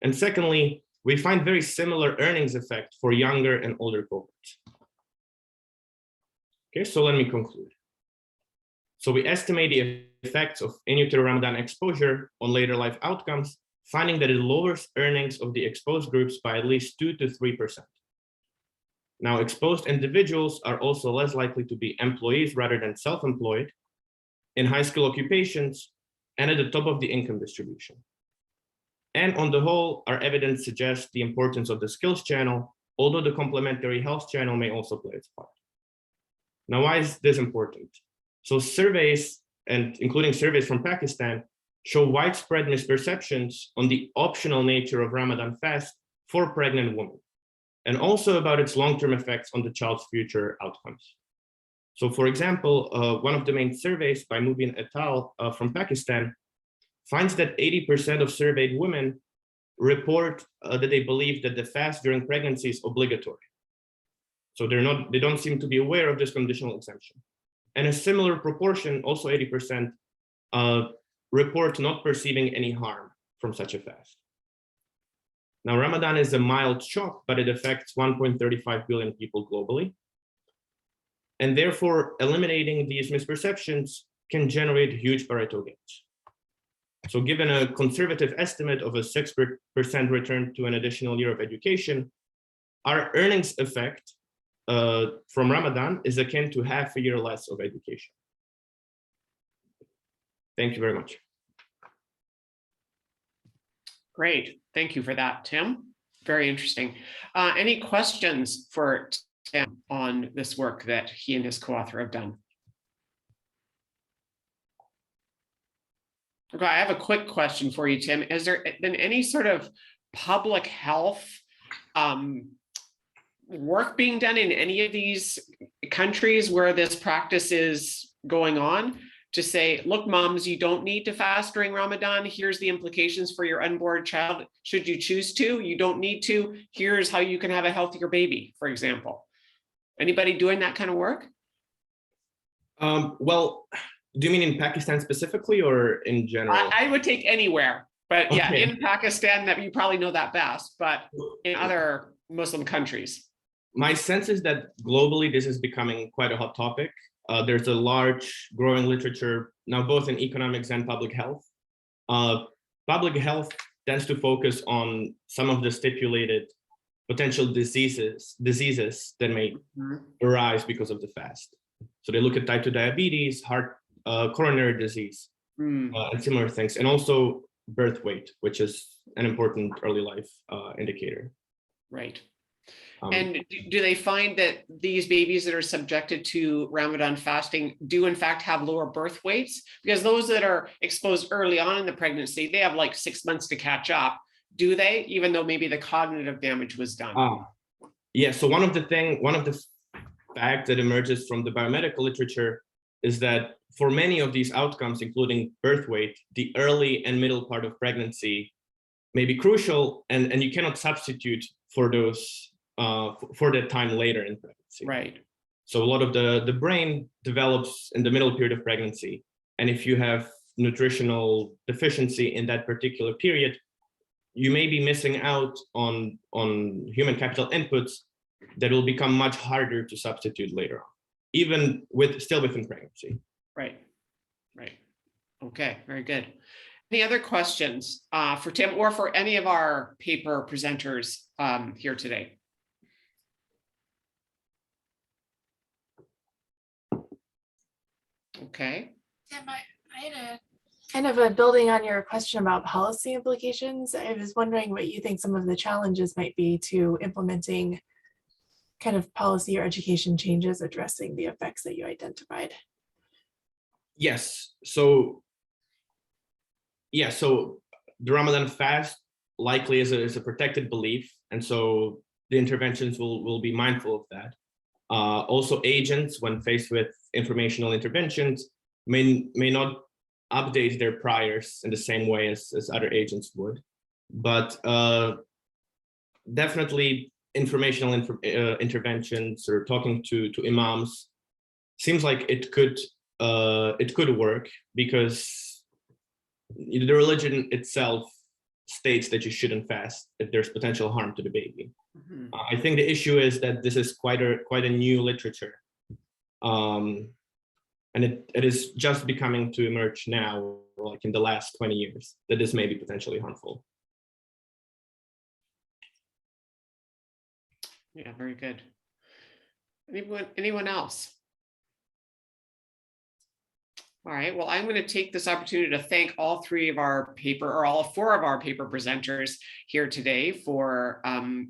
And secondly, we find very similar earnings effect for younger and older cohorts. Okay, so let me conclude. So we estimate the effects of in-utero Ramadan exposure on later life outcomes, finding that it lowers earnings of the exposed groups by at least 2 to 3%. Now, exposed individuals are also less likely to be employees rather than self-employed in high-skill occupations and at the top of the income distribution. And on the whole, our evidence suggests the importance of the skills channel, although the complementary health channel may also play its part. Now, why is this important? So surveys, and including surveys from Pakistan, show widespread misperceptions on the optional nature of Ramadan fast for pregnant women, and also about its long-term effects on the child's future outcomes. So for example, one of the main surveys by Mubin et al. From Pakistan finds that 80% of surveyed women report that they believe that the fast during pregnancy is obligatory. So they don't seem to be aware of this conditional exemption. And a similar proportion, also 80%, report not perceiving any harm from such a fast. Now, Ramadan is a mild shock, but it affects 1.35 billion people globally. And therefore, eliminating these misperceptions can generate huge Pareto gains. So given a conservative estimate of a 6% return to an additional year of education, our earnings effect from Ramadan is akin to half a year less of education. Thank you very much. Great. Thank you for that, Tim. Very interesting. Any questions for Tim on this work that he and his co-author have done? Okay, I have a quick question for you, Tim. Has there been any sort of public health work being done in any of these countries where this practice is going on to say, look, moms, you don't need to fast during Ramadan. Here's the implications for your unborn child. Should you choose to, you don't need to. Here's how you can have a healthier baby, for example. Anybody doing that kind of work? Well, do you mean in Pakistan specifically or in general? I would take anywhere, but yeah, Okay. in Pakistan, that you probably know that best, but in other Muslim countries. My sense is that globally, this is becoming quite a hot topic. There's a large growing literature now, both in economics and public health. Public health tends to focus on some of the stipulated potential diseases that may arise because of the fast. So they look at type 2 diabetes, heart, coronary disease, and similar things, and also birth weight, which is an important early life indicator. Right. And do they find that these babies that are subjected to Ramadan fasting do in fact have lower birth weights? Because those that are exposed early on in the pregnancy, they have like 6 months to catch up. Do they, even though maybe the cognitive damage was done? Yeah, so one of the facts that emerges from the biomedical literature is that for many of these outcomes, including birth weight, the early and middle part of pregnancy may be crucial, and you cannot substitute for those for that time later in pregnancy. Right. So a lot of the brain develops in the middle period of pregnancy. And if you have nutritional deficiency in that particular period, you may be missing out on human capital inputs that will become much harder to substitute later on, even still within pregnancy. Right. Right. Okay, very good. Any other questions for Tim or for any of our paper presenters here today? Okay. Tim, I had a kind of a building on your question about policy implications. I was wondering what you think some of the challenges might be to implementing kind of policy or education changes addressing the effects that you identified. Yes. So the Ramadan fast likely is a protected belief, and so the interventions will be mindful of that. Also, agents, when faced with informational interventions, may not update their priors in the same way as other agents would, but definitely informational interventions or talking to imams seems like it could work, because the religion itself states that you shouldn't fast if there's potential harm to the baby. Mm-hmm. I think the issue is that this is quite a new literature, and it is just becoming to emerge now, like in the last 20 years, that this may be potentially harmful. Yeah, very good. Anyone else? All right, well, I'm going to take this opportunity to thank all three of our paper, or all four of our paper presenters here today for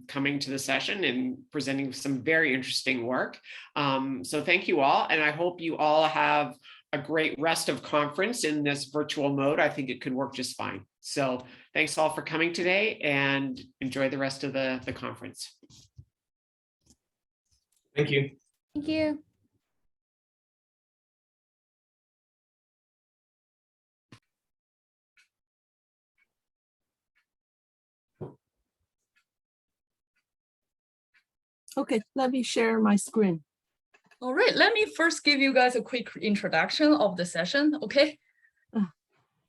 coming to the session and presenting some very interesting work. So thank you all, and I hope you all have a great rest of conference in this virtual mode. I think it could work just fine. So thanks all for coming today, and enjoy the rest of the conference. Thank you. Thank you. Okay, let me share my screen. All right, let me first give you guys a quick introduction of the session, okay?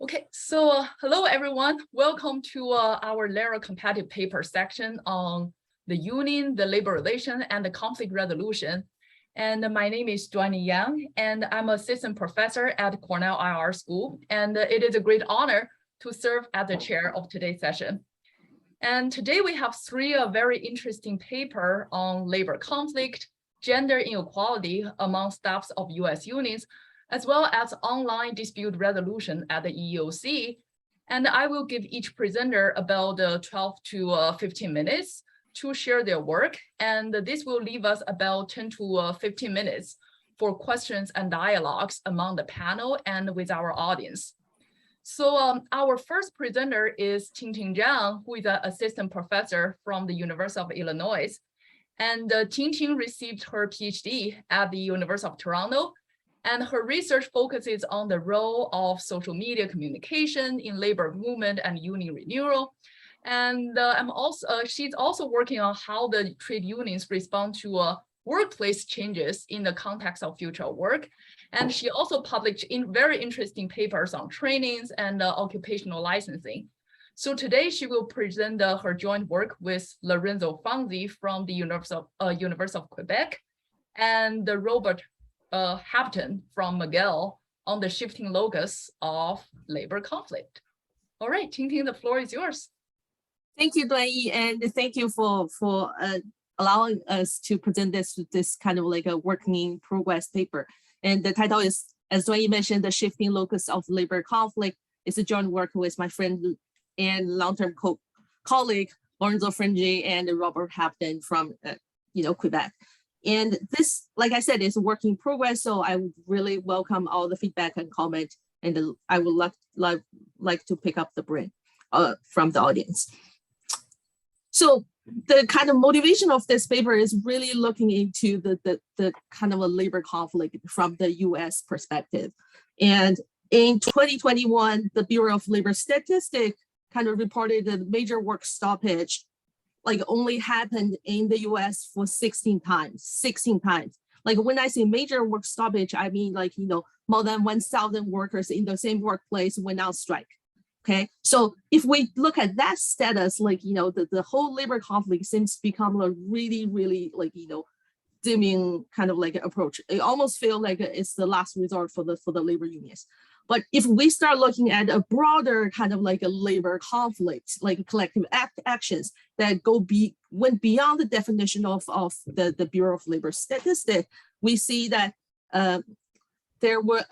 Okay, so hello everyone. Welcome to our LERA competitive paper section on the union, the labor relation, and the conflict resolution. And my name is Joanny Yang, and I'm assistant professor at Cornell IR School. And it is a great honor to serve as the chair of today's session. And today we have three very interesting papers on labor conflict, gender inequality among staffs of US unions, as well as online dispute resolution at the EEOC. And I will give each presenter about 12 to 15 minutes to share their work. And this will leave us about 10 to 15 minutes for questions and dialogues among the panel and with our audience. So our first presenter is Timotej, who is an assistant professor from the University of Illinois. And Timotej received her PhD at the University of Toronto. And her research focuses on the role of social media communication in labor movement and union renewal. And she's also working on how the trade unions respond to workplace changes in the context of future work. And she also published very interesting papers on trainings and occupational licensing. So today she will present her joint work with Lorenzo Fonzi from the University of Quebec and Robert Pepin from McGill on the shifting locus of labor conflict. All right, Timotej, the floor is yours. Thank you, Joanny, and thank you for allowing us to present this kind of like a working in progress paper. And the title is, as Joanny mentioned, The Shifting Locus of Labor Conflict. It's a joint work with my friend and long-term colleague, Lorenzo Fonzi and Robert Pepin from Quebec. And this, like I said, is a work in progress, so I would really welcome all the feedback and comment, and I would like to pick up the brain from the audience. So the kind of motivation of this paper is really looking into the kind of a labor conflict from the US perspective. And in 2021, the Bureau of Labor Statistics kind of reported that major work stoppage like only happened in the US for 16 times. Like when I say major work stoppage, I mean like, more than 1,000 workers in the same workplace went on strike. Okay, so if we look at that status, like, the whole labor conflict seems to become a really, really like, dimming kind of like approach. It almost feels like it's the last resort for the labor unions. But if we start looking at a broader kind of like a labor conflict, like collective actions that went beyond the definition of the Bureau of Labor Statistics, we see that there were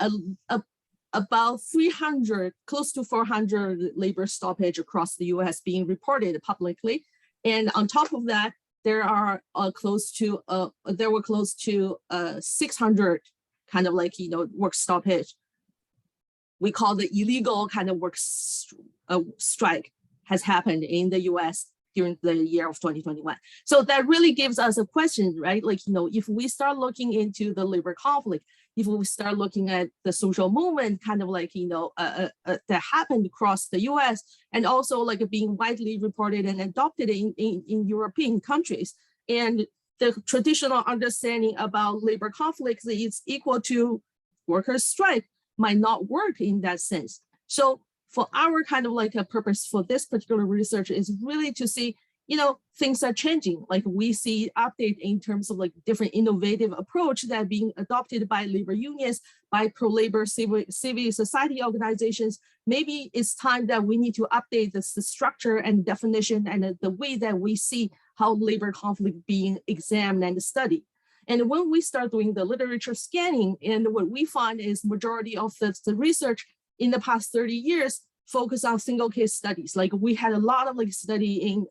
about 300, close to 400 labor stoppage across the US being reported publicly. And on top of that, there were close to 600 kind of like, work stoppage. We call the illegal kind of work strike has happened in the US during the year of 2021. So that really gives us a question, right? Like, if we start looking into the labor conflict, if we start looking at the social movement kind of like, that happened across the US and also like being widely reported and adopted in European countries. And the traditional understanding about labor conflicts is equal to workers' strike might not work in that sense. So for our kind of like a purpose for this particular research is really to see, things are changing. Like we see update in terms of like different innovative approach that are being adopted by labor unions, by pro-labor civil society organizations. Maybe it's time that we need to update the structure and definition and the way that we see how labor conflict being examined and studied. And when we start doing the literature scanning, and what we find is majority of the research in the past 30 years focus on single case studies. Like we had a lot of like study in,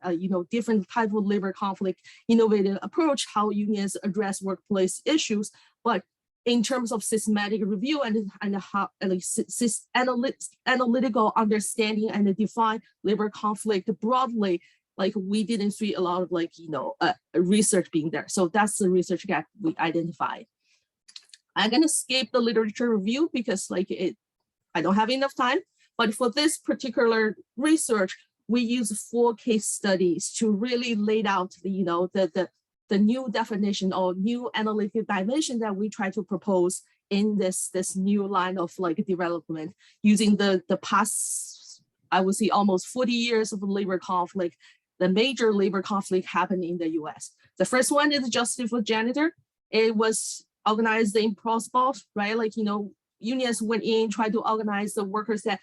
different type of labor conflict, innovative approach, how unions address workplace issues. But in terms of systematic review and how analytical understanding and define labor conflict broadly, like we didn't see a lot of research being there. So that's the research gap we identified. I'm gonna skip the literature review because I don't have enough time. But for this particular research, we use 4 case studies to really lay out the new definition or new analytical dimension that we try to propose in this new line of development using the past, I would say, almost 40 years of labor conflict. The major labor conflict happened in the US. The first one is Justice for Janitor. It was organized in Prosper, right? Unions went in, tried to organize the workers that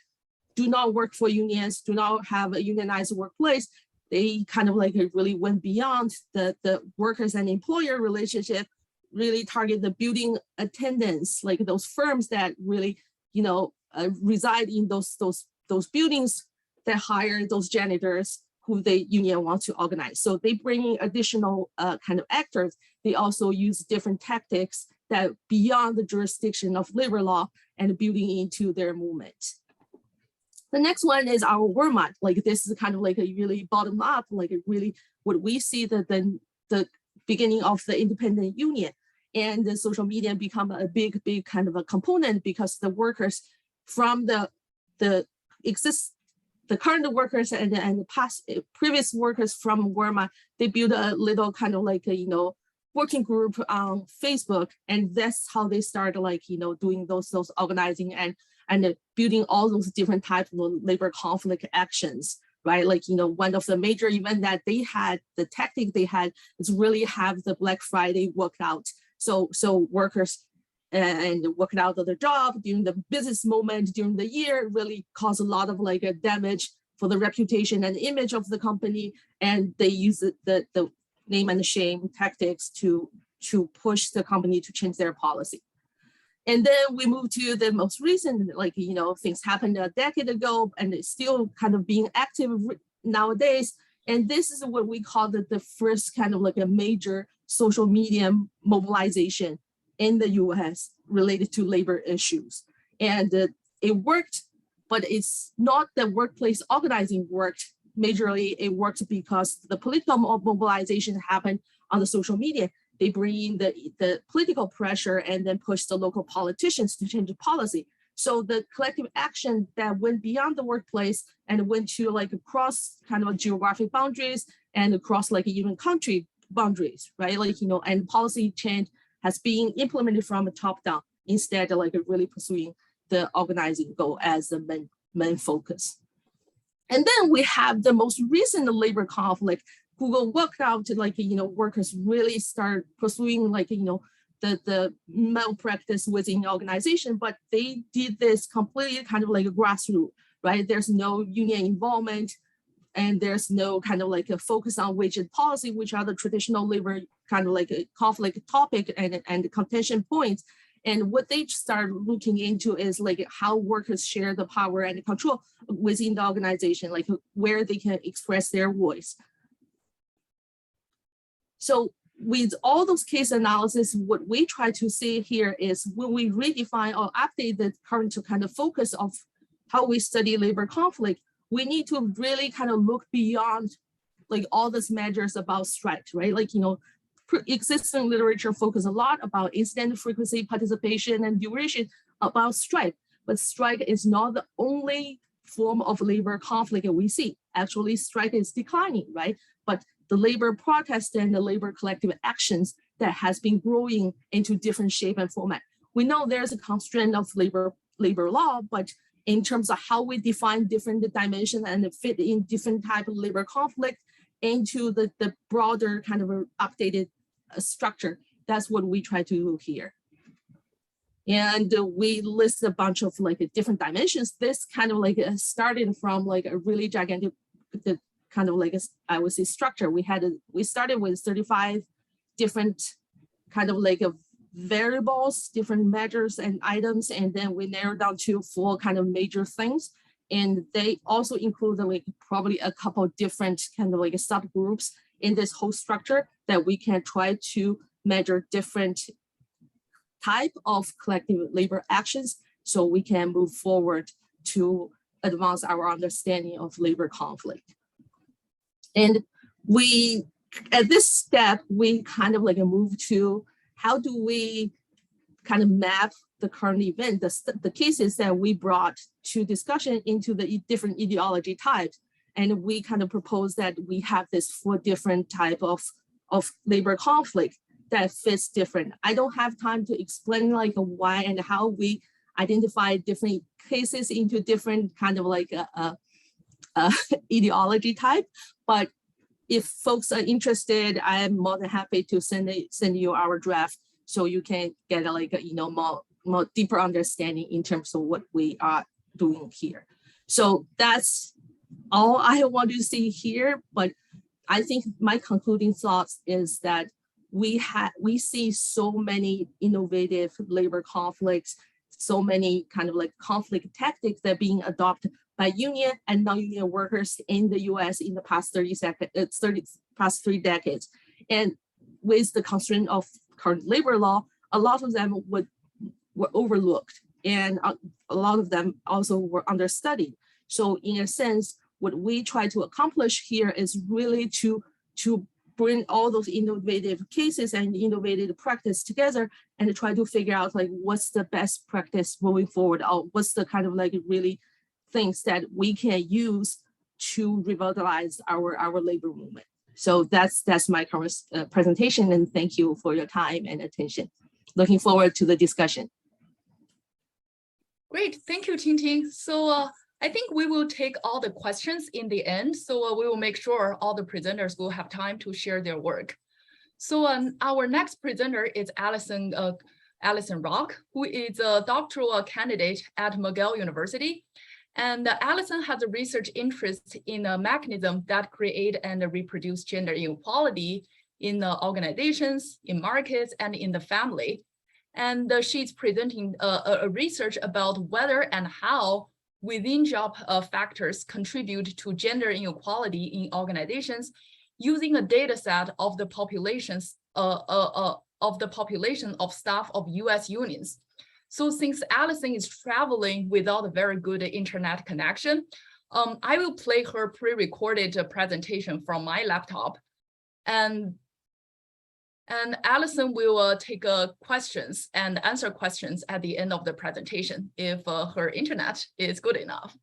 do not work for unions, do not have a unionized workplace. They kind of really went beyond the workers and employer relationship, really target the building attendants, like those firms that really, reside in those buildings that hire those janitors who the union wants to organize. So they bring in additional kind of actors. They also use different tactics that beyond the jurisdiction of labor law and building into their movement. The next one is our Urbana. This is kind of a really bottom up, really what we see the beginning of the independent union, and the social media become a big kind of a component because the workers from the current workers and the past previous workers from Urbana, they build a little kind of working group on Facebook, and that's how they start doing those organizing and building all those different types of labor conflict actions, right? One of the major events that they had, the tactic they had is really have the Black Friday worked out. So workers and working out of their job during the business moment during the year really cause a lot of damage for the reputation and image of the company, and they use the name and shame tactics to push the company to change their policy. And then we move to the most recent, things happened a decade ago and it's still kind of being active nowadays. And this is what we call the first kind of a major social media mobilization in the US related to labor issues. And it worked, but it's not that workplace organizing worked. Majorly, it worked because the political mobilization happened on the social media. They bring in the political pressure and then push the local politicians to change the policy. So the collective action that went beyond the workplace and went to across kind of geographic boundaries and across even country boundaries, right? And policy change has been implemented from the top down instead of really pursuing the organizing goal as the main focus. And then we have the most recent labor conflict. Google worked out workers really start pursuing the malpractice within the organization, but they did this completely kind of a grassroots, right? There's no union involvement and there's no kind of a focus on wage and policy, which are the traditional labor kind of a conflict topic and contention points. And what they start looking into is how workers share the power and the control within the organization, where they can express their voice. So with all those case analysis, what we try to see here is when we redefine or update the current kind of focus of how we study labor conflict, we need to really kind of look beyond all these measures about strikes, right? Existing literature focus a lot about incident frequency, participation, and duration about strike, but strike is not the only form of labor conflict that we see. Actually, strike is declining, right? But the labor protest and the labor collective actions that has been growing into different shape and format. We know there's a constraint of labor law, but in terms of how we define different dimensions and fit in different type of labor conflict into the broader kind of updated structure, that's what we try to do here. And we list a bunch of different dimensions. This kind of started from a really gigantic, kind of I would say structure. We started with 35 different kind of like a variables, different measures and items, and then we narrow down to 4 kind of major things. And they also include like probably a couple of different kind of like subgroups in this whole structure that we can try to measure different type of collective labor actions so we can move forward to advance our understanding of labor conflict. And we, at this step, we kind of like move to how do we kind of map the current event, the cases that we brought to discussion into the different ideology types. And we kind of propose that we have this 4 different type of labor conflict that fits different. I don't have time to explain like why and how we identify different cases into different kind of like ideology type. But if folks are interested, I am more than happy to send you our draft so you can get a, like a, more deeper understanding in terms of what we are doing here. So that's all I want to see here. But I think my concluding thoughts is that we see so many innovative labor conflicts, so many kind of like conflict tactics that are being adopted by union and non-union workers in the US in the past 3 decades. And with the constraint of current labor law, a lot of them were overlooked, and a lot of them also were understudied. So in a sense, what we try to accomplish here is really to bring all those innovative cases and innovative practice together and try to figure out like what's the best practice moving forward, or what's the kind of like really things that we can use to revitalize our labor movement. So that's my current presentation, and thank you for your time and attention. Looking forward to the discussion. Great, thank you, Ting. So I think we will take all the questions in the end. So we will make sure all the presenters will have time to share their work. So our next presenter is Allison Rock, who is a doctoral candidate at McGill University. And Allison has a research interest in a mechanism that create and reproduce gender inequality in organizations, in markets, and in the family. And she's presenting a research about whether and how within job factors contribute to gender inequality in organizations using a data set of the populations of staff of US unions. So since Allison is traveling without a very good internet connection, I will play her pre-recorded presentation from my laptop. And Allison will take questions and answer questions at the end of the presentation if her internet is good enough.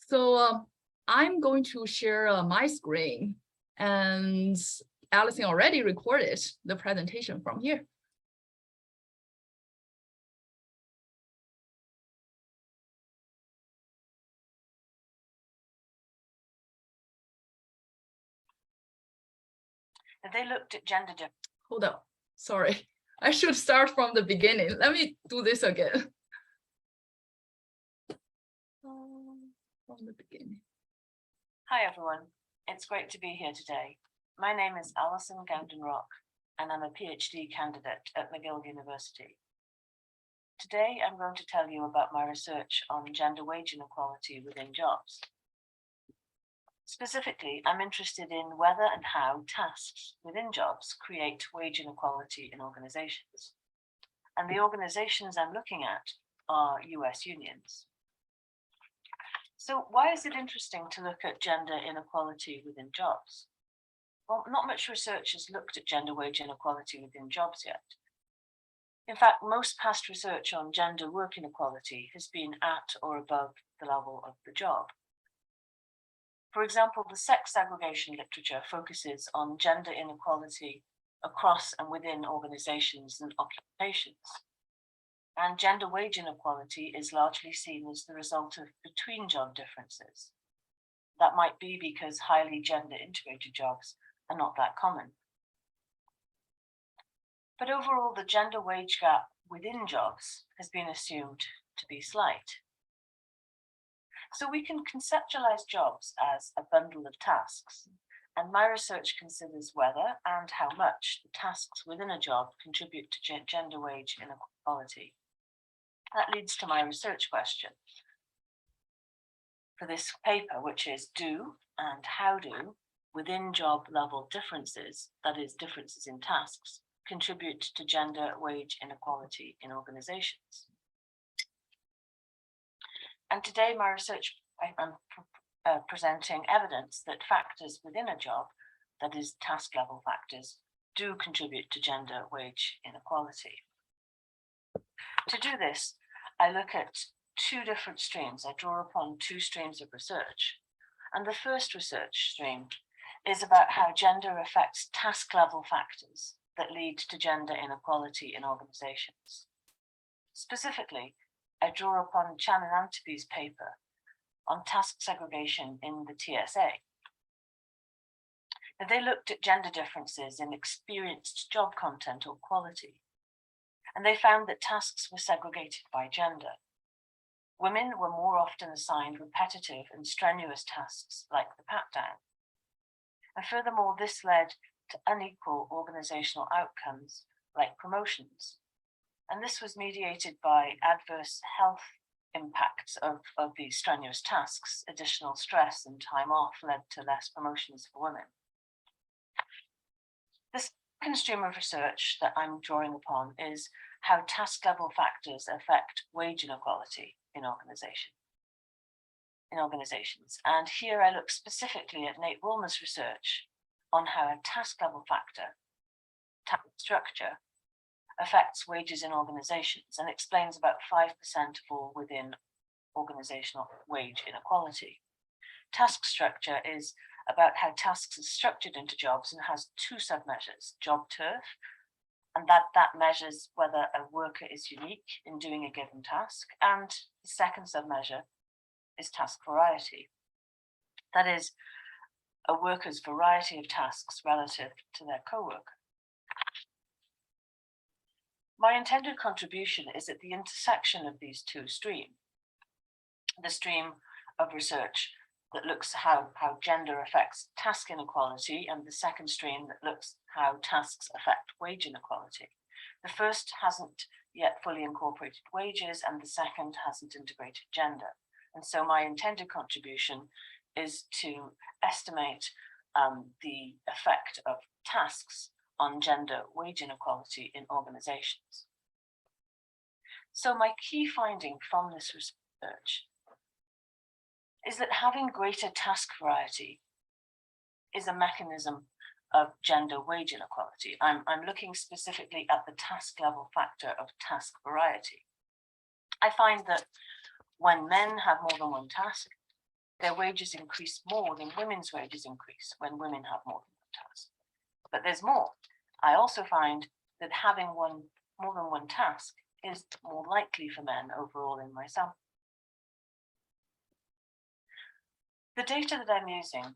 So I'm going to share my screen, and Allison already recorded the presentation from here. They looked at gender difference. Hold up, sorry. I should start from the beginning. Let me do this again. From the beginning. Hi, everyone. It's great to be here today. My name is Alison Gowden-Rock, and I'm a PhD candidate at McGill University. Today, I'm going to tell you about my research on gender wage inequality within jobs. Specifically, I'm interested in whether and how tasks within jobs create wage inequality in organizations. And the organizations I'm looking at are US unions. So why is it interesting to look at gender inequality within jobs? Well, not much research has looked at gender wage inequality within jobs yet. In fact, most past research on gender work inequality has been at or above the level of the job. For example, the sex segregation literature focuses on gender inequality across and within organizations and occupations. And gender wage inequality is largely seen as the result of between job differences. That might be because highly gender integrated jobs are not that common. But overall, the gender wage gap within jobs has been assumed to be slight. So we can conceptualize jobs as a bundle of tasks, And my research considers whether and how much the tasks within a job contribute to gender wage inequality. That leads to my research question for this paper, which is, do and how do within job level differences, that is differences in tasks, contribute to gender wage inequality in organizations? And today my research, I'm presenting evidence that factors within a job, that is task level factors, do contribute to gender wage inequality. To do this, I look at two different streams. I draw upon two streams of research. And the first research stream is about how gender affects task level factors that lead to gender inequality in organizations. Specifically, I draw upon Chan and Antipe's paper on task segregation in the TSA. Now, they looked at gender differences in experienced job content or quality, and they found that tasks were segregated by gender. Women were more often assigned repetitive and strenuous tasks like the pat down. And furthermore, this led to unequal organizational outcomes like promotions. And this was mediated by adverse health impacts of these strenuous tasks. Additional stress and time off led to less promotions for women. The second stream of research that I'm drawing upon is how task level factors affect wage inequality in organizations. And here I look specifically at Nate Woolmer's research on how a task level factor, task structure, affects wages in organizations and explains about 5% of all within organizational wage inequality. Task structure is about how tasks are structured into jobs and has two submeasures: job turf, and that measures whether a worker is unique in doing a given task, and the second submeasure is task variety. That is, a worker's variety of tasks relative to their co-worker. My intended contribution is at the intersection of these two streams. The stream of research that looks how gender affects task inequality, and the second stream that looks how tasks affect wage inequality. The first hasn't yet fully incorporated wages, and the second hasn't integrated gender. And so my intended contribution is to estimate the effect of tasks on gender wage inequality in organizations. So my key finding from this research is that having greater task variety is a mechanism of gender wage inequality. I'm looking specifically at the task level factor of task variety. I find that when men have more than one task, their wages increase more than women's wages increase when women have more than one task. But there's more. I also find that having more than one task is more likely for men overall in my sample. The data that I'm using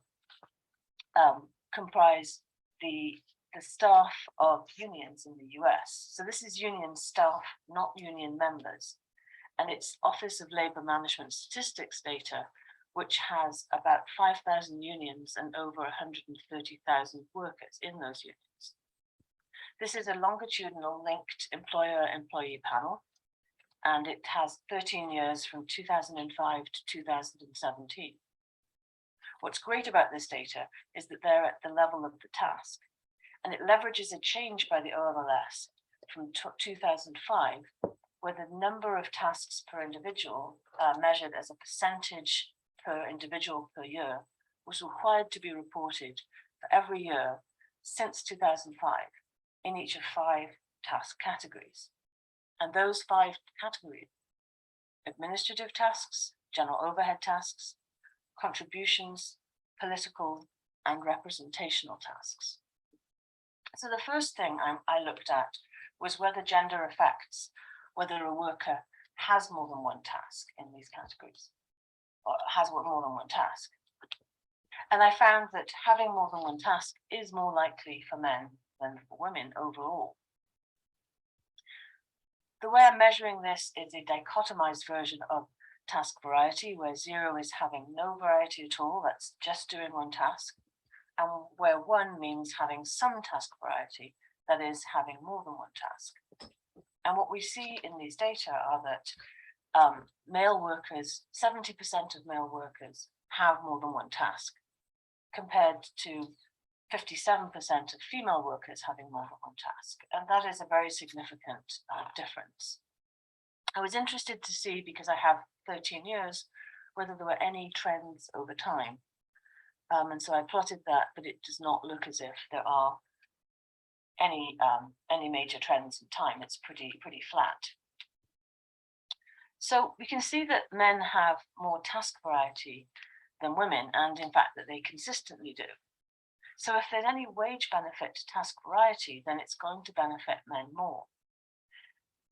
comprise the staff of unions in the US. So this is union staff, not union members. And it's Office of Labor Management Statistics data, which has about 5,000 unions and over 130,000 workers in those unions. This is a longitudinal linked employer-employee panel, and it has 13 years from 2005 to 2017. What's great about this data is that they're at the level of the task, and it leverages a change by the OMLS from 2005, where the number of tasks per individual measured as a percentage per individual per year was required to be reported for every year since 2005 in each of 5 task categories. And those 5 categories: administrative tasks, general overhead tasks, contributions, political, and representational tasks. So the first thing I looked at was whether gender affects whether a worker has more than one task in these categories, or has more than one task. And I found that having more than one task is more likely for men than for women overall. The way I'm measuring this is a dichotomized version of task variety, where 0 is having no variety at all, that's just doing one task, and where one means having some task variety, that is, having more than one task. And what we see in these data are that male workers, 70% of male workers have more than one task, compared to 57% of female workers having more than one task. And that is a very significant difference. I was interested to see, because I have 13 years, whether there were any trends over time. And so I plotted that, but it does not look as if there are any major trends in time. It's pretty flat. So we can see that men have more task variety than women, and in fact that they consistently do. So if there's any wage benefit to task variety, then it's going to benefit men more.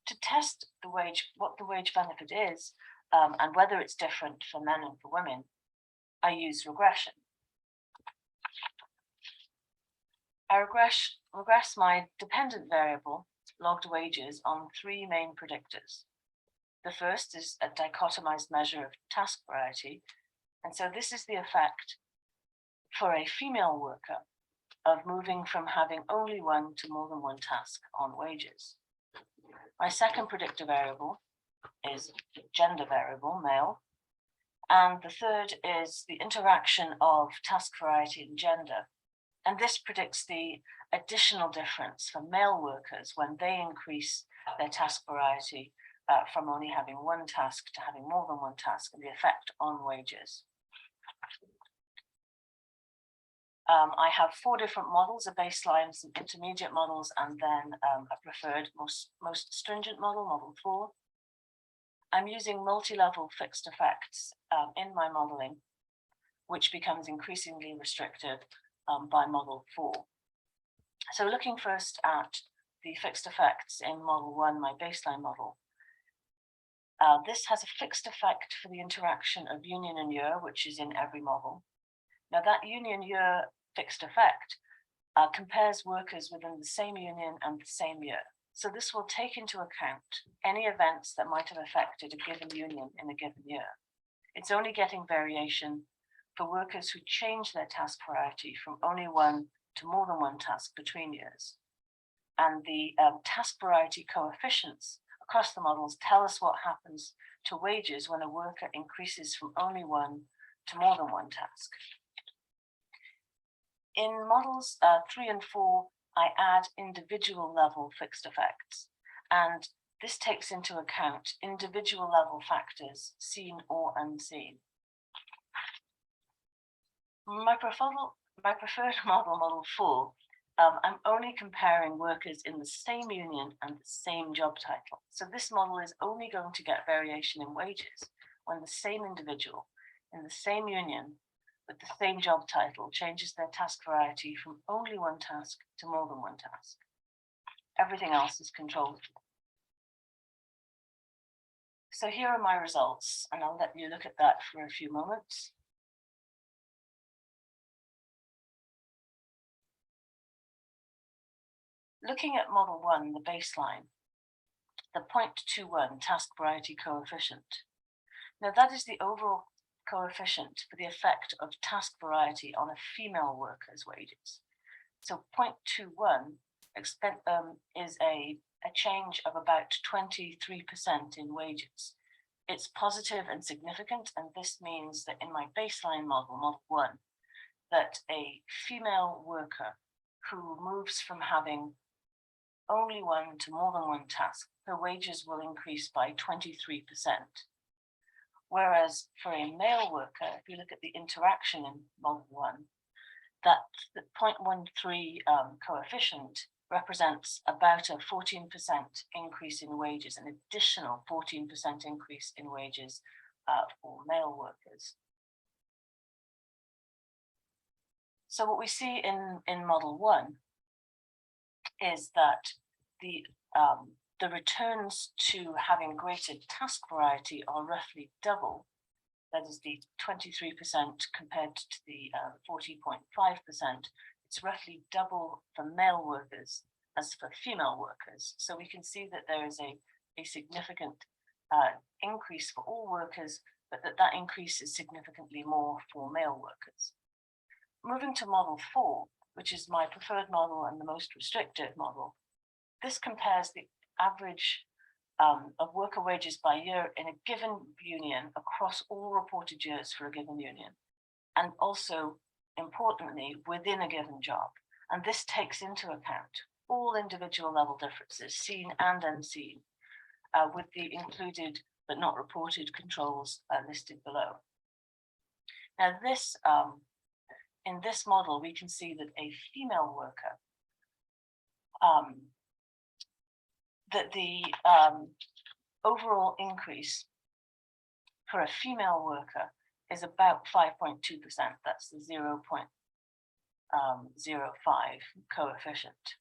To test what the wage benefit is, and whether it's different for men and for women, I use regression. I regress my dependent variable, logged wages, on three main predictors. The first is a dichotomized measure of task variety. And so this is the effect for a female worker of moving from having only one to more than one task on wages. My second predictor variable is gender variable, male. And the third is the interaction of task variety and gender. And this predicts the additional difference for male workers when they increase their task variety from only having one task to having more than one task, and the effect on wages. I have 4 different models, a baseline, some intermediate models, and then a preferred, most stringent model, model 4. I'm using multi-level fixed effects in my modeling, which becomes increasingly restricted by model 4. So looking first at the fixed effects in model 1, my baseline model. This has a fixed effect for the interaction of union and year, which is in every model. Now that union-year fixed effect compares workers within the same union and the same year. So this will take into account any events that might have affected a given union in a given year. It's only getting variation for workers who change their task variety from only one to more than one task between years. And the task variety coefficients across the models tell us what happens to wages when a worker increases from only one to more than one task. In models 3 and 4, I add individual level fixed effects, and this takes into account individual level factors seen or unseen. My preferred model, model 4, I'm only comparing workers in the same union and the same job title. So this model is only going to get variation in wages when the same individual in the same union with the same job title changes their task variety from only one task to more than one task. Everything else is controlled. So here are my results, and I'll let you look at that for a few moments. Looking at model 1, the baseline, the 0.21 task variety coefficient. Now that is the overall coefficient for the effect of task variety on a female worker's wages. So 0.21 is a change of about 23% in wages. It's positive and significant, and this means that in my baseline model, model 1, that a female worker who moves from having only one to more than one task, her wages will increase by 23%. Whereas for a male worker, if you look at the interaction in model 1, that the 0.13 coefficient represents about a 14% increase in wages, an additional 14% increase in wages for male workers. So what we see in model 1 is that the returns to having greater task variety are roughly double. That is the 23% compared to the 40.5%. It's roughly double for male workers as for female workers. So we can see that there is a significant increase for all workers, but that increase is significantly more for male workers. moving to model 4, which is my preferred model and the most restricted model, this compares the average of worker wages by year in a given union across all reported years for a given union, and also, importantly, within a given job. And this takes into account all individual level differences, seen and unseen, with the included but not reported controls listed below. Now, this in this model, we can see that a female worker, that the overall increase for a female worker is about 5.2%. That's the 0.05 coefficient.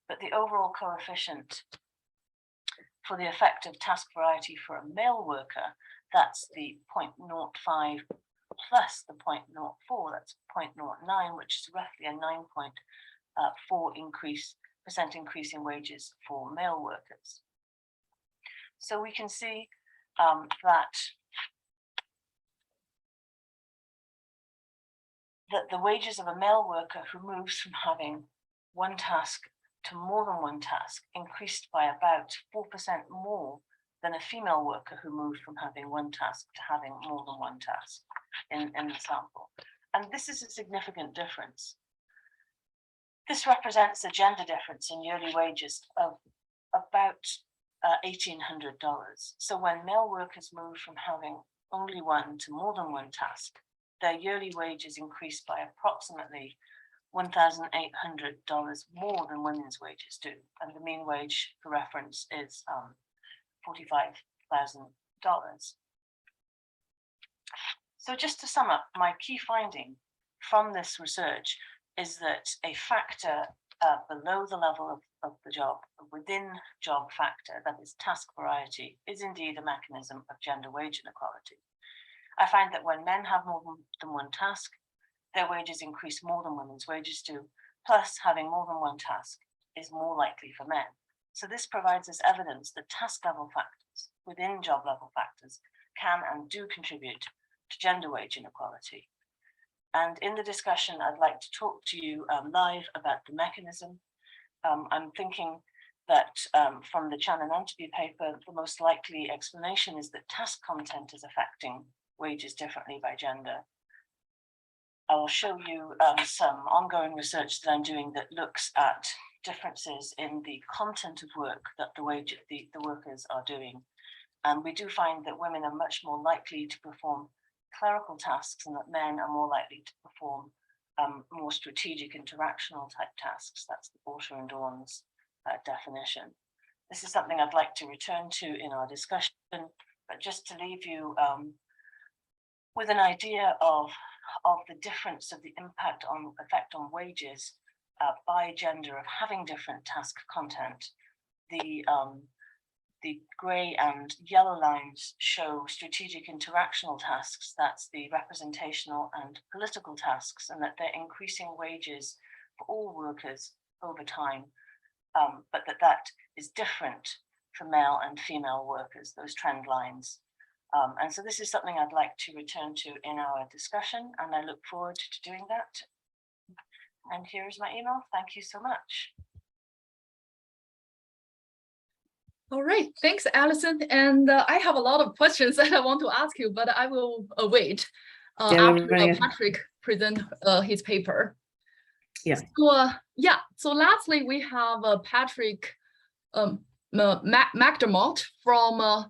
But the overall coefficient for the effect of task variety for a male worker, that's the 0.05 plus the 0.04, that's 0.09, which is roughly a 9.4% increase in wages for male workers. So we can see that the wages of a male worker who moves from having one task to more than one task increased by about 4% more than a female worker who moved from having one task to having more than one task in the sample. And this is a significant difference. This represents a gender difference in yearly wages of about $1,800. So when male workers move from having only one to more than one task, their yearly wages increase by approximately $1,800 more than women's wages do. And the mean wage for reference is $45,000. So just to sum up, my key finding from this research is that a factor below the level of the job, within job factor, that is task variety, is indeed a mechanism of gender wage inequality. I find that when men have more than one task, their wages increase more than women's wages do, plus having more than one task is more likely for men. So this provides us evidence that task level factors within job level factors can and do contribute to gender wage inequality. And in the discussion, I'd like to talk to you live about the mechanism. I'm thinking that from the Chan and Anteby paper, the most likely explanation is that task content is affecting wages differently by gender. I will show you some ongoing research that I'm doing that looks at differences in the content of work that the workers are doing. And we do find that women are much more likely to perform clerical tasks and that men are more likely to perform more strategic interactional type tasks. That's the Porter and Dawn's definition. This is something I'd like to return to in our discussion, but just to leave you with an idea of the difference of the effect on wages by gender of having different task content. The grey and yellow lines show strategic interactional tasks, that's the representational and political tasks, and that they're increasing wages for all workers over time, but that is different for male and female workers, those trend lines. And so this is something I'd like to return to in our discussion, and I look forward to doing that. And here's my email. Thank you so much. All right, thanks, Alison. And I have a lot of questions that I want to ask you, but I will wait after Patrick present his paper. Yeah. So lastly, we have Patrick McDermott from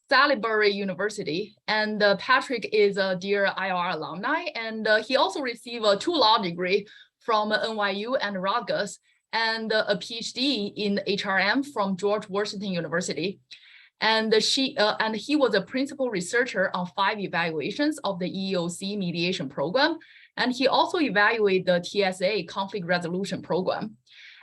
Salisbury University, and Patrick is a dear IR alumni, and he also received a 2 law degree from NYU and Rutgers, and a PhD in HRM from George Washington University. And he was a principal researcher on 5 evaluations of the EEOC mediation program. And he also evaluated the TSA conflict resolution program.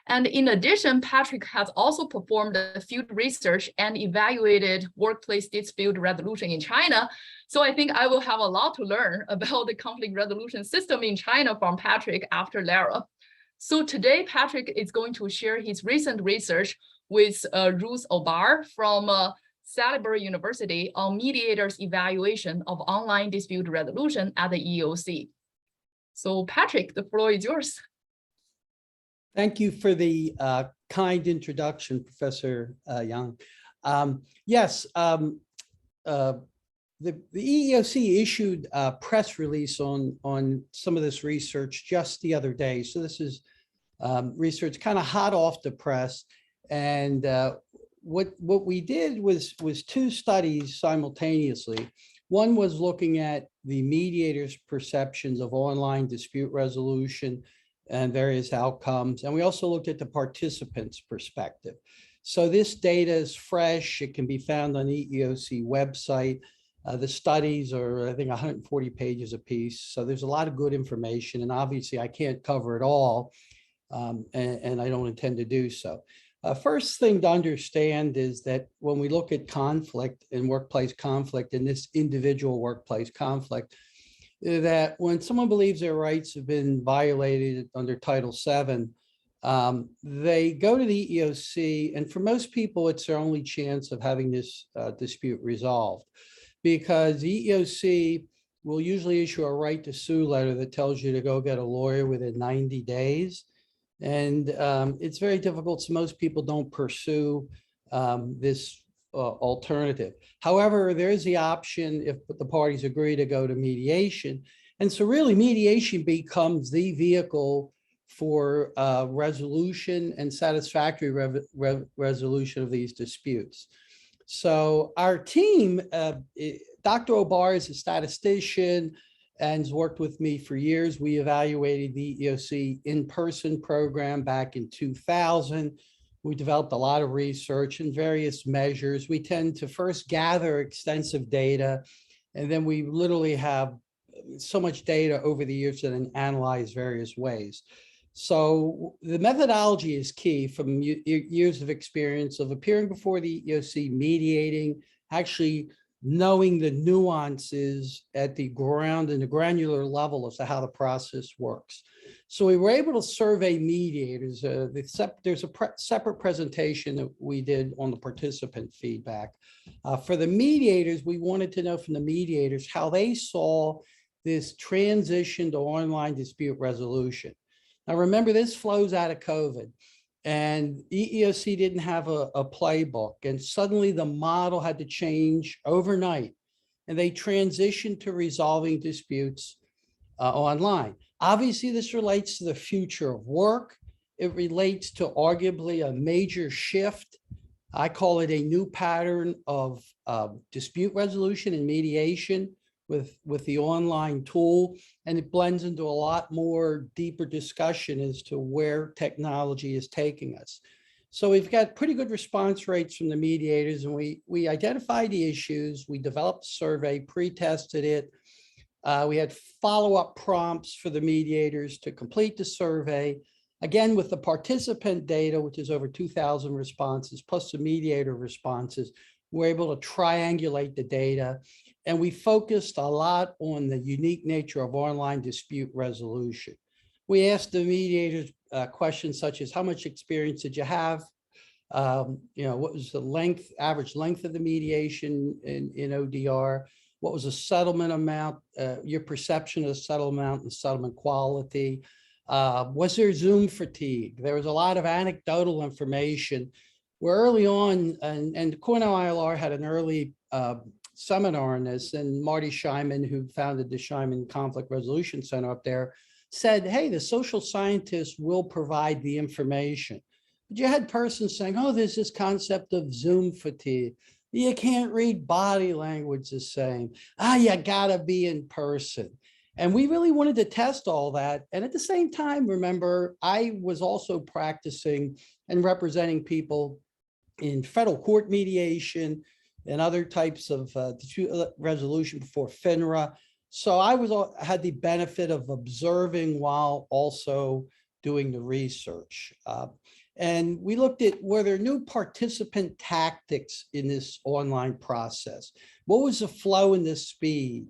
And in addition, Patrick has also performed field research and evaluated workplace dispute resolution in China. So I think I will have a lot to learn about the conflict resolution system in China from Patrick after LERA. So today, Patrick is going to share his recent research with Ruth Obar from Salisbury University on mediators' evaluation of online dispute resolution at the EEOC. So Patrick, the floor is yours. Thank you for the kind introduction, Professor Yang. Yes, the EEOC issued a press release on some of this research just the other day. So this is research kind of hot off the press. And what we did was two studies simultaneously. One was looking at the mediators' perceptions of online dispute resolution and various outcomes. And we also looked at the participants' perspective. So this data is fresh. It can be found on the EEOC website. The studies are, I think, 140 pages apiece. So there's a lot of good information. And obviously, I can't cover it all, and I don't intend to do so. First thing to understand is that when we look at conflict and workplace conflict, and this individual workplace conflict, that when someone believes their rights have been violated under Title VII, they go to the EEOC, and for most people, it's their only chance of having this dispute resolved, because the EEOC will usually issue a right to sue letter that tells you to go get a lawyer within 90 days. And it's very difficult, so most people don't pursue this alternative. However, there is the option if the parties agree to go to mediation. And so really mediation becomes the vehicle for resolution and satisfactory resolution of these disputes. So our team, Dr. Obar is a statistician and has worked with me for years. We evaluated the EEOC in-person program back in 2000. We developed a lot of research and various measures. We tend to first gather extensive data, and then we literally have so much data over the years and then analyze various ways. So the methodology is key from years of experience of appearing before the EEOC, mediating, actually knowing the nuances at the ground and the granular level as to how the process works. So we were able to survey mediators. There's a separate presentation that we did on the participant feedback. For the mediators, we wanted to know from the mediators how they saw this transition to online dispute resolution. Now, remember, this flows out of COVID, and EEOC didn't have a playbook, and suddenly the model had to change overnight, and they transitioned to resolving disputes online. Obviously, this relates to the future of work. It relates to arguably a major shift. I call it a new pattern of dispute resolution and mediation with the online tool, and it blends into a lot more deeper discussion as to where technology is taking us. So we've got pretty good response rates from the mediators, and we identified the issues. We developed a survey, pre-tested it. We had follow-up prompts for the mediators to complete the survey. Again, with the participant data, which is over 2,000 responses, plus the mediator responses, we're able to triangulate the data. And we focused a lot on the unique nature of online dispute resolution. We asked the mediators questions such as, how much experience did you have? What was the average length of the mediation in ODR? What was the settlement amount, your perception of the settlement amount and settlement quality? Was there Zoom fatigue? There was a lot of anecdotal information. Where early on, and Cornell ILR had an early seminar on this, and Marty Scheinman, who founded the Scheinman Conflict Resolution Center up there, said, hey, the social scientists will provide the information. But you had persons saying, oh, there's this concept of Zoom fatigue. You can't read body language the same. You gotta be in person. And we really wanted to test all that. And at the same time, remember, I was also practicing and representing people in federal court mediation and other types of resolution before FINRA. So I had the benefit of observing while also doing the research. And we looked at, were there new participant tactics in this online process? What was the flow and the speed?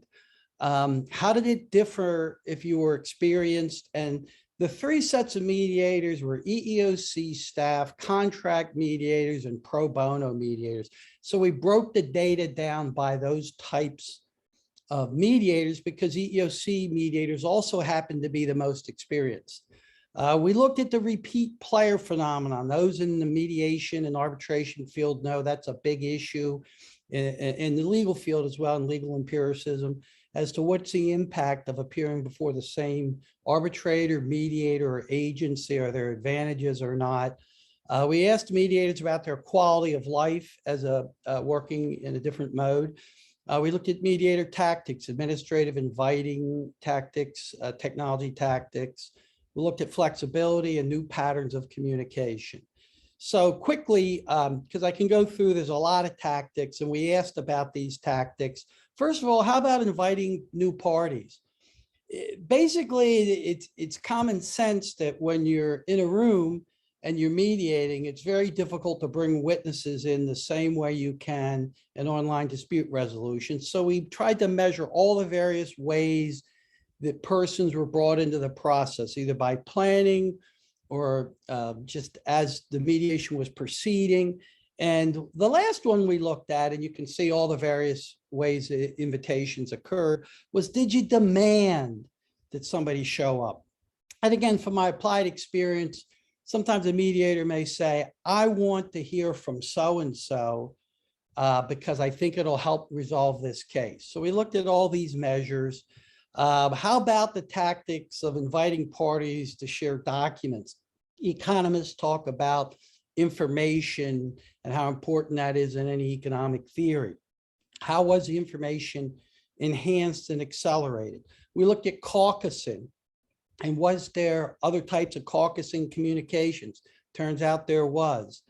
How did it differ if you were experienced? And the three sets of mediators were EEOC staff, contract mediators, and pro bono mediators. So we broke the data down by those types of mediators because EEOC mediators also happen to be the most experienced. We looked at the repeat player phenomenon. Those in the mediation and arbitration field know that's a big issue in the legal field as well, in legal empiricism, as to what's the impact of appearing before the same arbitrator, mediator, or agency. Are there advantages or not? We asked mediators about their quality of life as working in a different mode. We looked at mediator tactics, administrative inviting tactics, technology tactics. We looked at flexibility and new patterns of communication. So quickly, because I can go through, there's a lot of tactics, and we asked about these tactics. First of all, how about inviting new parties? Basically, it's common sense that when you're in a room and you're mediating, it's very difficult to bring witnesses in the same way you can in online dispute resolution. So we tried to measure all the various ways that persons were brought into the process, either by planning or just as the mediation was proceeding. And the last one we looked at, and you can see all the various ways that invitations occur, was did you demand that somebody show up? And again, from my applied experience, sometimes a mediator may say, I want to hear from so-and-so because I think it'll help resolve this case. So we looked at all these measures. How about the tactics of inviting parties to share documents? Economists talk about information and how important that is in any economic theory. How was the information enhanced and accelerated? We looked at caucusing, and was there other types of caucusing communications? Turns out there was.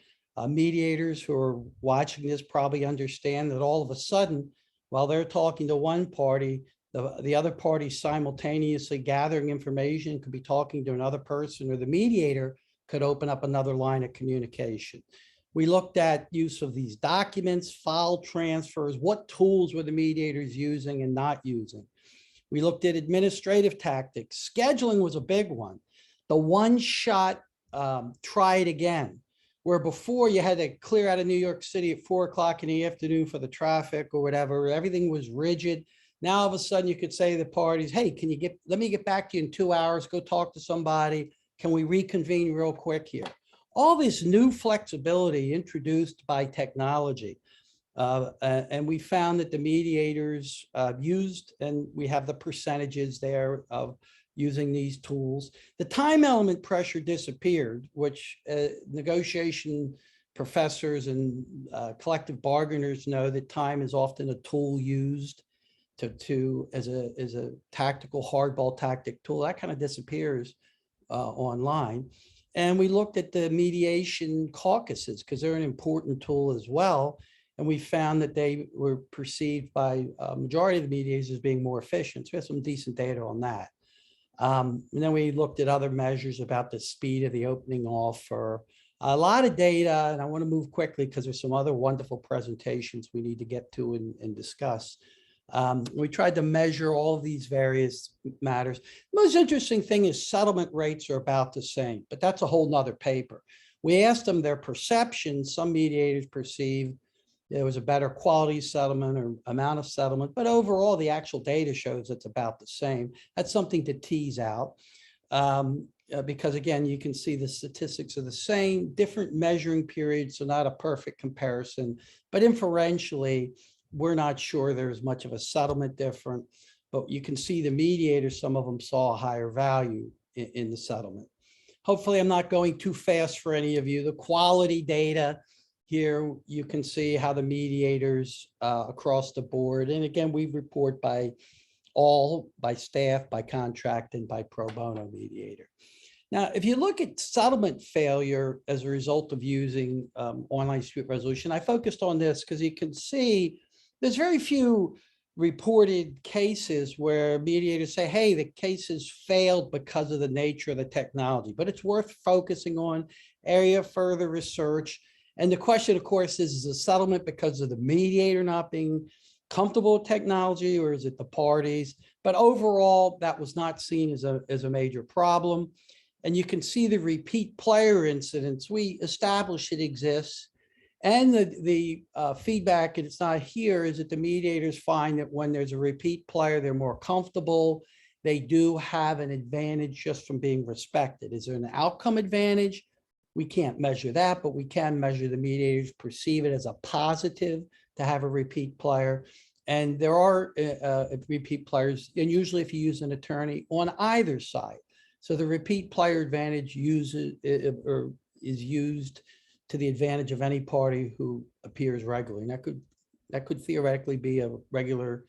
Mediators who are watching this probably understand that all of a sudden, while they're talking to one party, the other party simultaneously gathering information, could be talking to another person, or the mediator could open up another line of communication. We looked at use of these documents, file transfers, what tools were the mediators using and not using. We looked at administrative tactics. Scheduling was a big one. The one-shot try it again, where before you had to clear out of New York City at 4 o'clock in the afternoon for the traffic or whatever, everything was rigid. Now all of a sudden you could say to the parties, hey, let me get back to you in 2 hours, go talk to somebody. Can we reconvene real quick here? All this new flexibility introduced by technology. And we found that the mediators used, and we have the percentages there of using these tools. The time element pressure disappeared, which negotiation professors and collective bargainers know that time is often a tool used as a tactical hardball tactic tool. That kind of disappears online. And we looked at the mediation caucuses because they're an important tool as well. And we found that they were perceived by a majority of the mediators as being more efficient. So we have some decent data on that. And then we looked at other measures about the speed of the opening offer. A lot of data, and I want to move quickly because there's some other wonderful presentations we need to get to and discuss. We tried to measure all of these various matters. The most interesting thing is settlement rates are about the same, but that's a whole nother paper. We asked them their perceptions. Some mediators perceived there was a better quality settlement or amount of settlement, but overall the actual data shows it's about the same. That's something to tease out because again, you can see the statistics are the same, different measuring periods, so not a perfect comparison, but inferentially, we're not sure there's much of a settlement difference, but you can see the mediators, some of them saw a higher value in the settlement. Hopefully I'm not going too fast for any of you. The quality data here, you can see how the mediators across the board, and again, we report by staff, by contract, and by pro bono mediator. Now, if you look at settlement failure as a result of using online dispute resolution, I focused on this because you can see there's very few reported cases where mediators say, hey, the case has failed because of the nature of the technology, but it's worth focusing on area of further research. And the question, of course, is a settlement because of the mediator not being comfortable with technology, or is it the parties? But overall, that was not seen as a major problem. And you can see the repeat player incidents. We established it exists. And the feedback, and it's not here, is that the mediators find that when there's a repeat player, they're more comfortable. They do have an advantage just from being respected. Is there an outcome advantage? We can't measure that, but we can measure the mediators perceive it as a positive to have a repeat player. And there are repeat players, and usually if you use an attorney on either side. So the repeat player advantage is used to the advantage of any party who appears regularly. And that could theoretically be a regular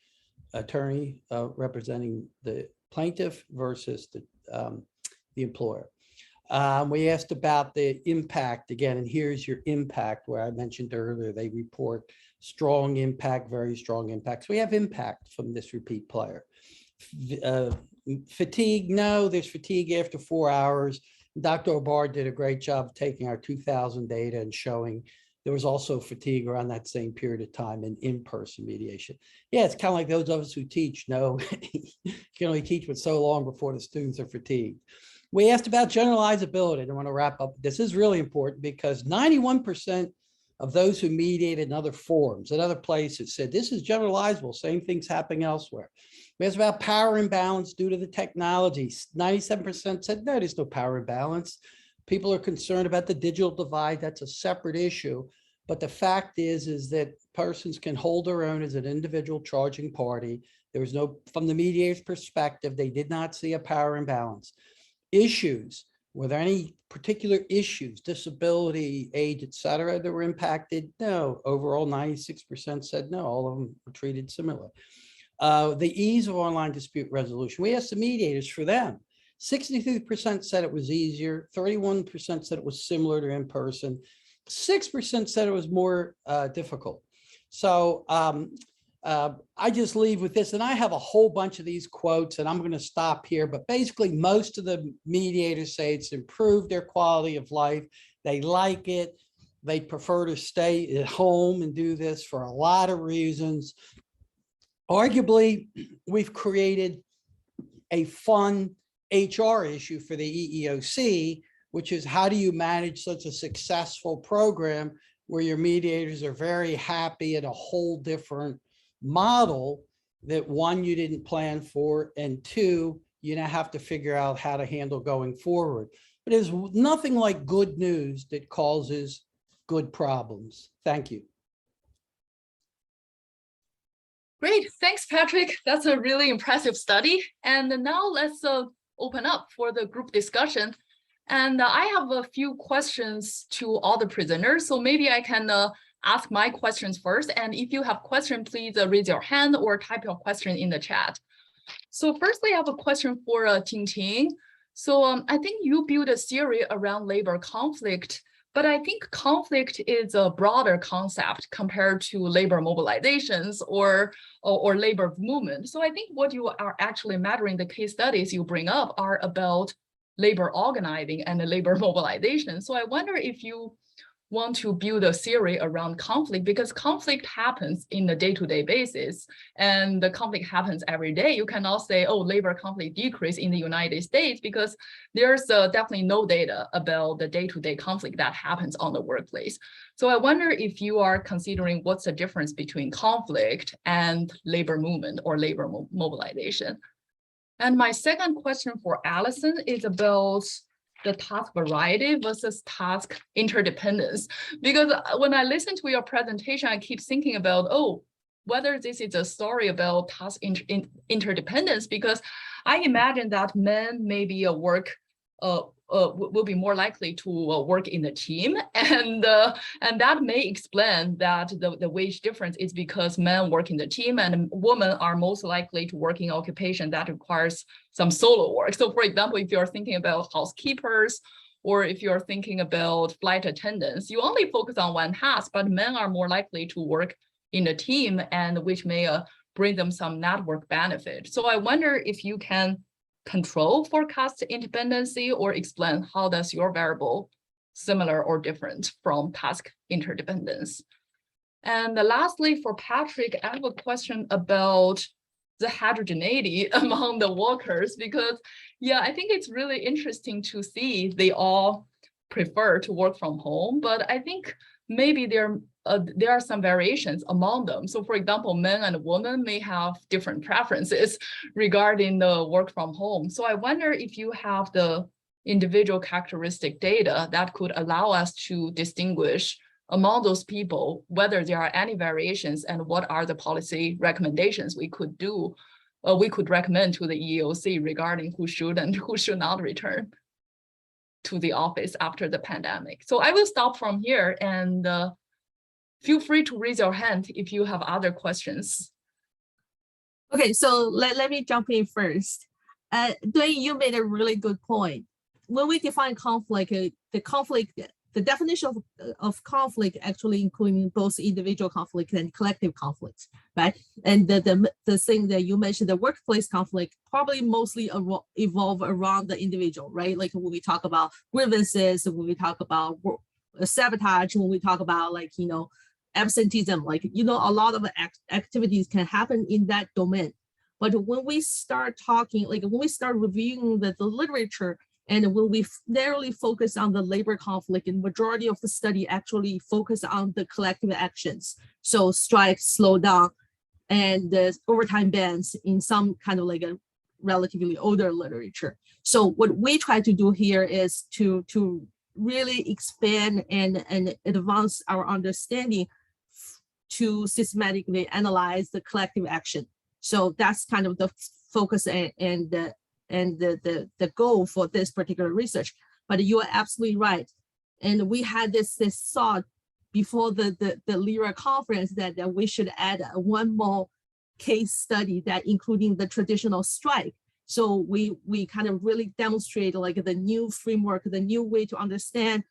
attorney representing the plaintiff versus the employer. We asked about the impact again, and here's your impact where I mentioned earlier, they report strong impact, very strong impact. So we have impact from this repeat player. Fatigue, no, there's fatigue after 4 hours. Dr. Obar did a great job of taking our 2000 data and showing there was also fatigue around that same period of time in in-person mediation. Yeah, it's kind of like those of us who teach know you can only teach for so long before the students are fatigued. We asked about generalizability. I want to wrap up. This is really important because 91% of those who mediated in other forums, in other places, said this is generalizable, same things happening elsewhere. We asked about power imbalance due to the technology. 97% said no, there's no power imbalance. People are concerned about the digital divide. That's a separate issue. But the fact is that persons can hold their own as an individual charging party. There was no, from the mediator's perspective, they did not see a power imbalance. Issues, were there any particular issues, disability, age, et cetera, that were impacted? No, overall 96% said no, all of them were treated similarly. The ease of online dispute resolution, we asked the mediators for them. 63% said it was easier, 31% said it was similar to in-person, 6% said it was more difficult. So I just leave with this, and I have a whole bunch of these quotes, and I'm going to stop here, but basically most of the mediators say it's improved their quality of life. They like it. They prefer to stay at home and do this for a lot of reasons. Arguably, we've created a fun HR issue for the EEOC, which is how do you manage such a successful program where your mediators are very happy at a whole different model that one, you didn't plan for, and two, you now have to figure out how to handle going forward. But there's nothing like good news that causes good problems. Thank you. Great, thanks, Patrick. That's a really impressive study. And now let's open up for the group discussion. And I have a few questions to all the presenters. So maybe I can ask my questions first. And if you have questions, please raise your hand or type your question in the chat. So firstly, I have a question for Timotej. So I think you built a theory around labor conflict, but I think conflict is a broader concept compared to labor mobilizations or labor movement. So I think what you are actually measuring, the case studies you bring up are about labor organizing and the labor mobilization. So I wonder if you want to build a theory around conflict, because conflict happens in a day-to-day basis, and the conflict happens every day. You cannot say, oh, labor conflict decreased in the United States, because there's definitely no data about the day-to-day conflict that happens on the workplace. So I wonder if you are considering what's the difference between conflict and labor movement or labor mobilization. And my second question for Allison is about the task variety versus task interdependence. Because when I listen to your presentation, I keep thinking about, oh, whether this is a story about task interdependence, because I imagine that men maybe will be more likely to work in a team, and that may explain that the wage difference is because men work in the team and women are most likely to work in occupation that requires some solo work. So for example, if you're thinking about housekeepers, or if you're thinking about flight attendants, you only focus on one task, but men are more likely to work in a team, and which may bring them some network benefit. So I wonder if you can control forecast independency or explain how does your variable similar or different from task interdependence. And lastly, for Patrick, I have a question about the heterogeneity among the workers, because yeah, I think it's really interesting to see they all prefer to work from home, but I think maybe there are some variations among them. So for example, men and women may have different preferences regarding the work from home. So I wonder if you have the individual characteristic data that could allow us to distinguish among those people whether there are any variations and what are the policy recommendations we could do, we could recommend to the EEOC regarding who should and who should not return to the office after the pandemic. So I will stop from here, and feel free to raise your hand if you have other questions. Okay, so let me jump in first. Dwayne, you made a really good point. When we define conflict, the definition of conflict actually including both individual conflict and collective conflicts, right? And the thing that you mentioned, the workplace conflict, probably mostly evolve around the individual, right? Like when we talk about grievances, when we talk about sabotage, when we talk about like, you know, absenteeism, like, you know, a lot of activities can happen in that domain. But when we start talking, like when we start reviewing the literature, and when we narrowly focus on the labor conflict, and majority of the study actually focus on the collective actions. So strikes, slowdown, and the overtime bans in some kind of like a relatively older literature. So what we try to do here is to really expand and advance our understanding to systematically analyze the collective action. So that's kind of the focus and the goal for this particular research. But you are absolutely right. And we had this thought before the LERA conference that we should add one more case study that including the traditional strike. So we kind of really demonstrate like the new framework, the new way to understand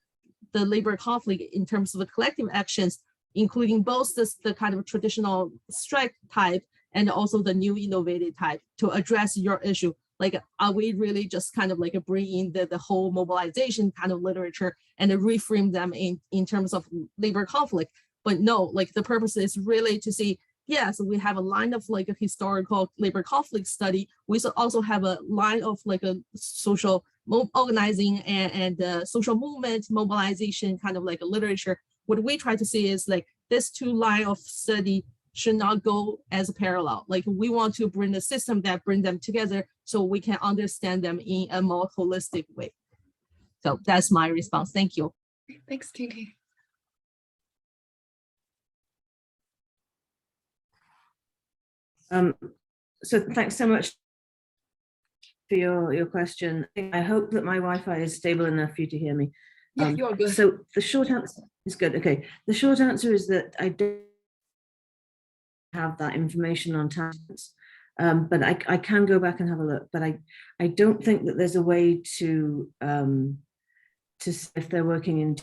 the labor conflict in terms of the collective actions, including both the kind of traditional strike type and also the new innovative type to address your issue. Like, are we really just kind of like bringing the whole mobilization kind of literature and reframe them in terms of labor conflict? But no, like the purpose is really to see, yes, we have a line of like a historical labor conflict study. We also have a line of like a social organizing and social movement mobilization kind of like a literature. What we try to see is like this two line of study should not go as a parallel. Like we want to bring a system that bring them together so we can understand them in a more holistic way. So that's my response. Thank you. Thanks, Tiki. So thanks so much for your question. I hope that my Wi-Fi is stable enough for you to hear me. Yeah, you're good. So the short answer is good. Okay, the short answer is that I don't have that information on talents, but I can go back and have a look. But I don't think that there's a way to see if they're working in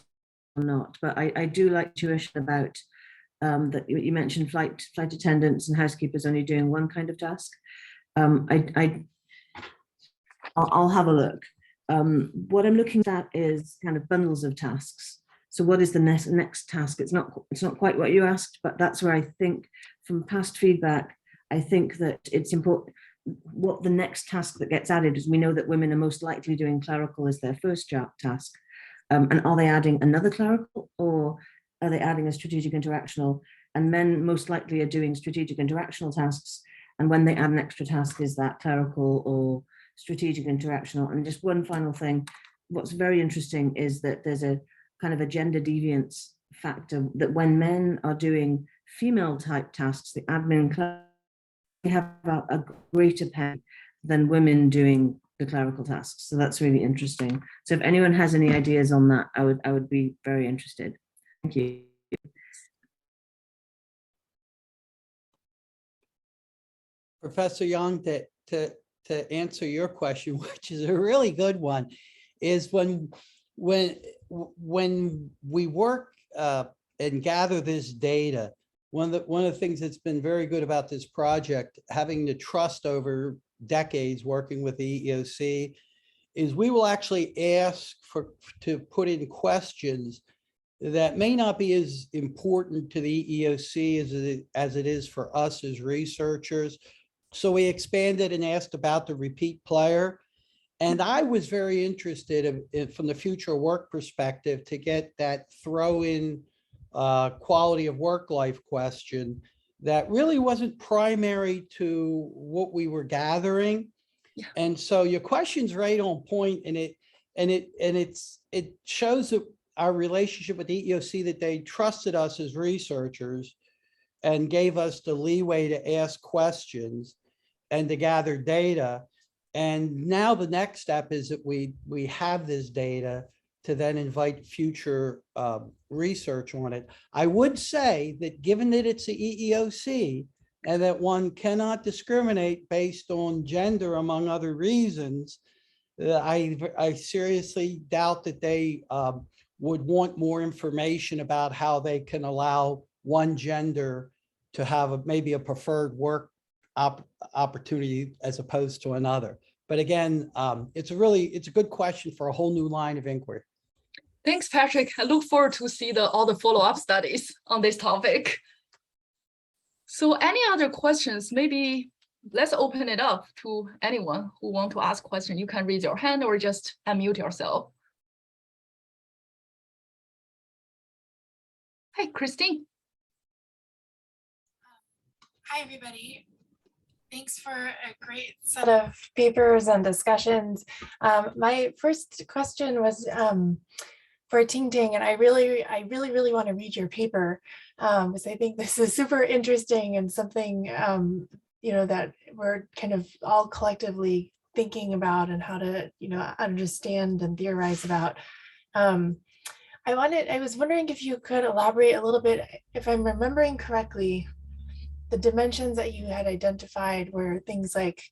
or not. But I do like tuition about that you mentioned flight attendants and housekeepers only doing one kind of task. I'll have a look. What I'm looking at is kind of bundles of tasks. So what is the next task? It's not quite what you asked, but that's where I think from past feedback, I think that it's important what the next task that gets added is. We know that women are most likely doing clerical as their first task. And are they adding another clerical or are they adding a strategic interactional? And men most likely are doing strategic interactional tasks. And when they add an extra task, is that clerical or strategic interactional? And just one final thing, what's very interesting is that there's a kind of a gender deviance factor that when men are doing female type tasks, the admin they have a greater pay than women doing the clerical tasks. So that's really interesting. So if anyone has any ideas on that, I would be very interested. Thank you. Professor Young, to answer your question, which is a really good one, is when we work and gather this data, one of the things that's been very good about this project, having the trust over decades working with the EEOC, is we will actually ask to put in questions that may not be as important to the EEOC as it is for us as researchers. So we expanded and asked about the repeat player. And I was very interested from the future work perspective to get that throw in quality of work life question that really wasn't primary to what we were gathering. Yeah. And so your question's right on point, and it shows that our relationship with the EEOC, that they trusted us as researchers and gave us the leeway to ask questions and to gather data. And now the next step is that we have this data to then invite future research on it. I would say that given that it's the EEOC and that one cannot discriminate based on gender, among other reasons, I seriously doubt that they would want more information about how they can allow one gender to have maybe a preferred work opportunity as opposed to another. But again, it's a good question for a whole new line of inquiry. Thanks, Patrick. I look forward to see all the follow-up studies on this topic. So any other questions? Maybe let's open it up to anyone who want to ask questions. You can raise your hand or just unmute yourself. Hi, Christine. Hi, everybody. Thanks for a great set of papers and discussions. My first question was for Ting, and I really want to read your paper, because I think this is super interesting and something that we're kind of all collectively thinking about and how to understand and theorize about. I was wondering if you could elaborate a little bit, if I'm remembering correctly, the dimensions that you had identified were things like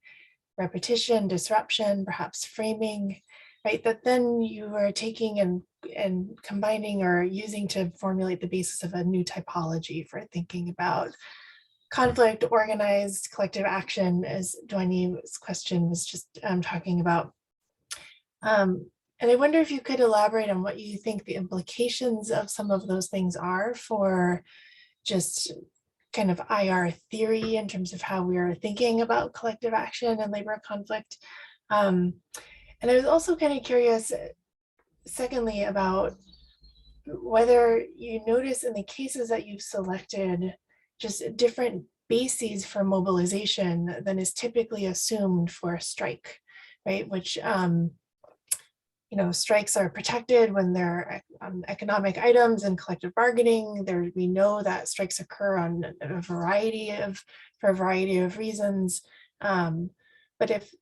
repetition, disruption, perhaps framing, right? That then you were taking and combining or using to formulate the basis of a new typology for thinking about conflict, organized, collective action, as Duany's question was just talking about. And I wonder if you could elaborate on what you think the implications of some of those things are for just kind of IR theory in terms of how we are thinking about collective action and labor conflict. And I was also kind of curious, secondly, about whether you notice in the cases that you've selected just different bases for mobilization than is typically assumed for a strike, right? Which strikes are protected when they're economic items and collective bargaining. We know that strikes occur for a variety of reasons. But if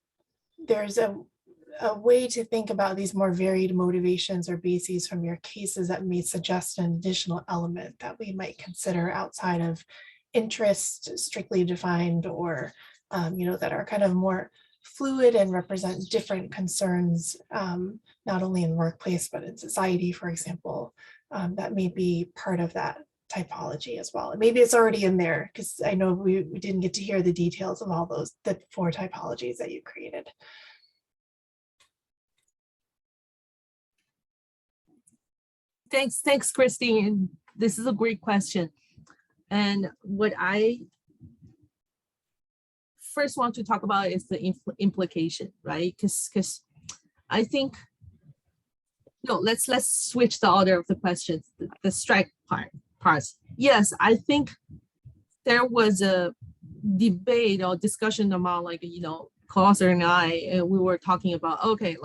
there's a way to think about these more varied motivations or bases from your cases that may suggest an additional element that we might consider outside of interest strictly defined, or that are kind of more fluid and represent different concerns, not only in workplace, but in society, for example, that may be part of that typology as well. And maybe it's already in there, because I know we didn't get to hear the details of all the 4 typologies that you created. Thanks, Christine. This is a great question. And what I first want to talk about is the implication, right? Because I think, no, let's switch the order of the questions. The strike parts. Yes, I think there was a debate or discussion among Clauser and I, and we were talking about, okay,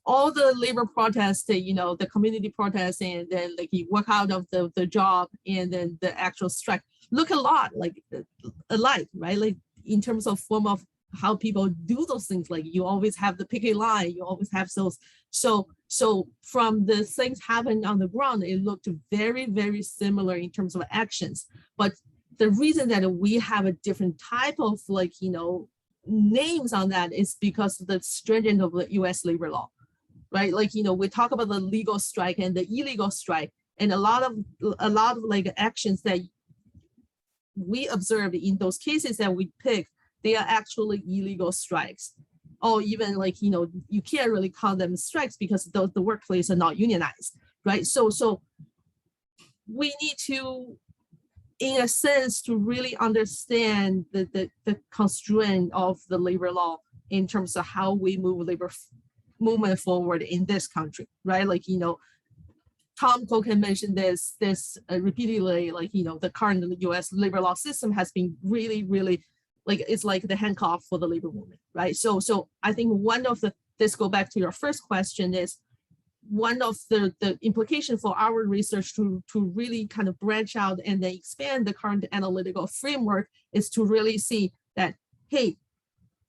all the labor protests, the community protests, and then you work out of the job, and then the actual strike look a lot alike, right? In terms of form of how people do those things, you always have the picket line, you always have those. So from the things happening on the ground, it looked very, very similar in terms of actions. But the reason that we have a different type of names on that is because of the stringent of the US labor law, right? We talk about the legal strike and the illegal strike, and a lot of actions that we observed in those cases that we picked, they are actually illegal strikes, or even you can't really call them strikes because the workplace are not unionized, right? So we need to, in a sense, to really understand the constraint of the labor law in terms of how we move labor movement forward in this country, right? Tom Cohen mentioned this repeatedly, like, the current US labor law system has been really, like, it's like the handcuff for the labor movement, right? So I think one of this go back to your first question is, one of the implication for our research to really kind of branch out and then expand the current analytical framework is to really see that, hey,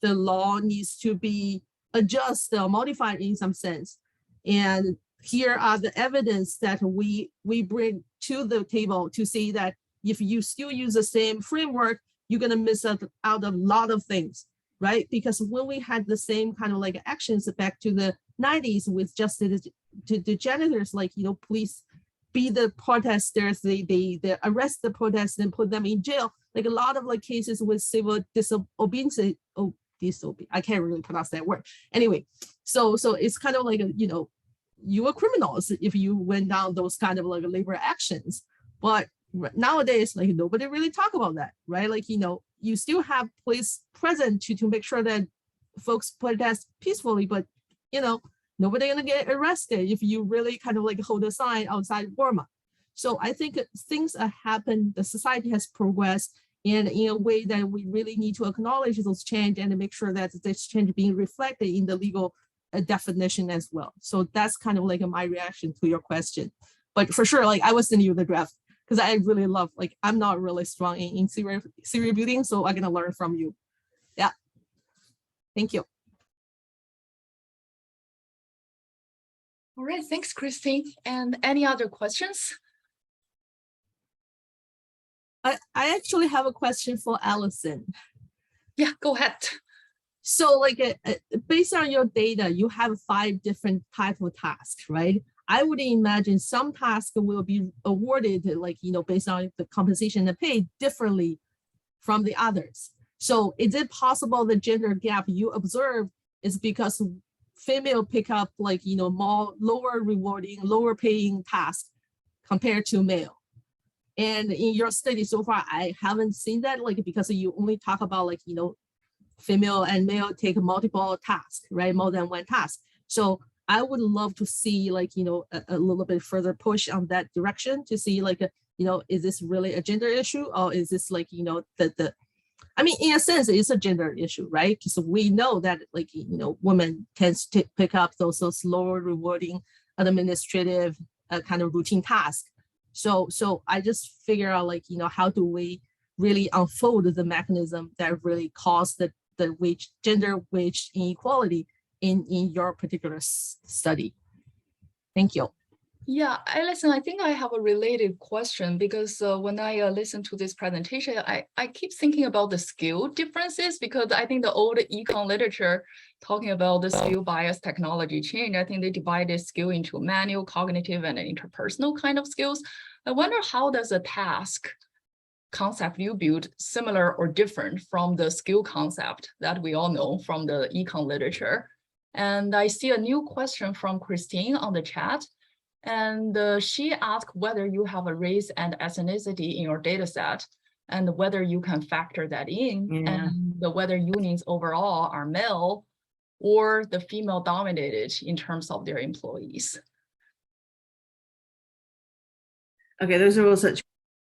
the law needs to be adjusted or modified in some sense. And here are the evidence that we bring to the table to see that if you still use the same framework, you're going to miss out a lot of things, right? Because when we had the same kind of like actions back to the 90s with just the janitors, like, police beat the protesters, they arrest the protesters and put them in jail. Like a lot of like cases with civil disobedience. I can't really pronounce that word. Anyway, so it's kind of like, you were criminals if you went down those kind of like labor actions. But nowadays, like, nobody really talk about that, right? Like, you still have police present to make sure that folks protest peacefully, but, nobody gonna get arrested if you really kind of like hold a sign outside Burma. So I think things have happened, the society has progressed, and in a way that we really need to acknowledge those change and to make sure that this change being reflected in the legal definition as well. So that's kind of like my reaction to your question. But for sure, like, I will send you the draft because I really love, like, I'm not really strong in theory building, so I'm gonna learn from you. Yeah, thank you. All right, thanks, Christine. And any other questions? I actually have a question for Allison. Yeah, go ahead. So like based on your data, you have 5 different type of tasks, right? I would imagine some tasks will be awarded, like, based on the compensation and pay differently from the others. So is it possible the gender gap you observe is because female pick up, like, more lower rewarding, lower paying tasks compared to male? And in your study so far, I haven't seen that, like, because you only talk about, like, female and male take multiple tasks, right? More than one task. So I would love to see, like, a little bit further push on that direction to see, like, is this really a gender issue, or is this like, I mean, in a sense, it's a gender issue, right? Because we know that, like, women tends to pick up those lower rewarding administrative kind of routine tasks. So I just figure out, like, how do we really unfold the mechanism that really caused the gender wage inequality in your particular study? Thank you. Yeah, Alison, I think I have a related question because when I listen to this presentation, I keep thinking about the skill differences, because I think the old econ literature talking about the skill bias technology change, I think they divided skill into manual, cognitive, and interpersonal kind of skills. I wonder, how does a task concept you build similar or different from the skill concept that we all know from the econ literature? And I see a new question from Christine on the chat. And she asked whether you have a race and ethnicity in your data set and whether you can factor that in, and whether unions overall are male or the female dominated in terms of their employees. Okay, those are all such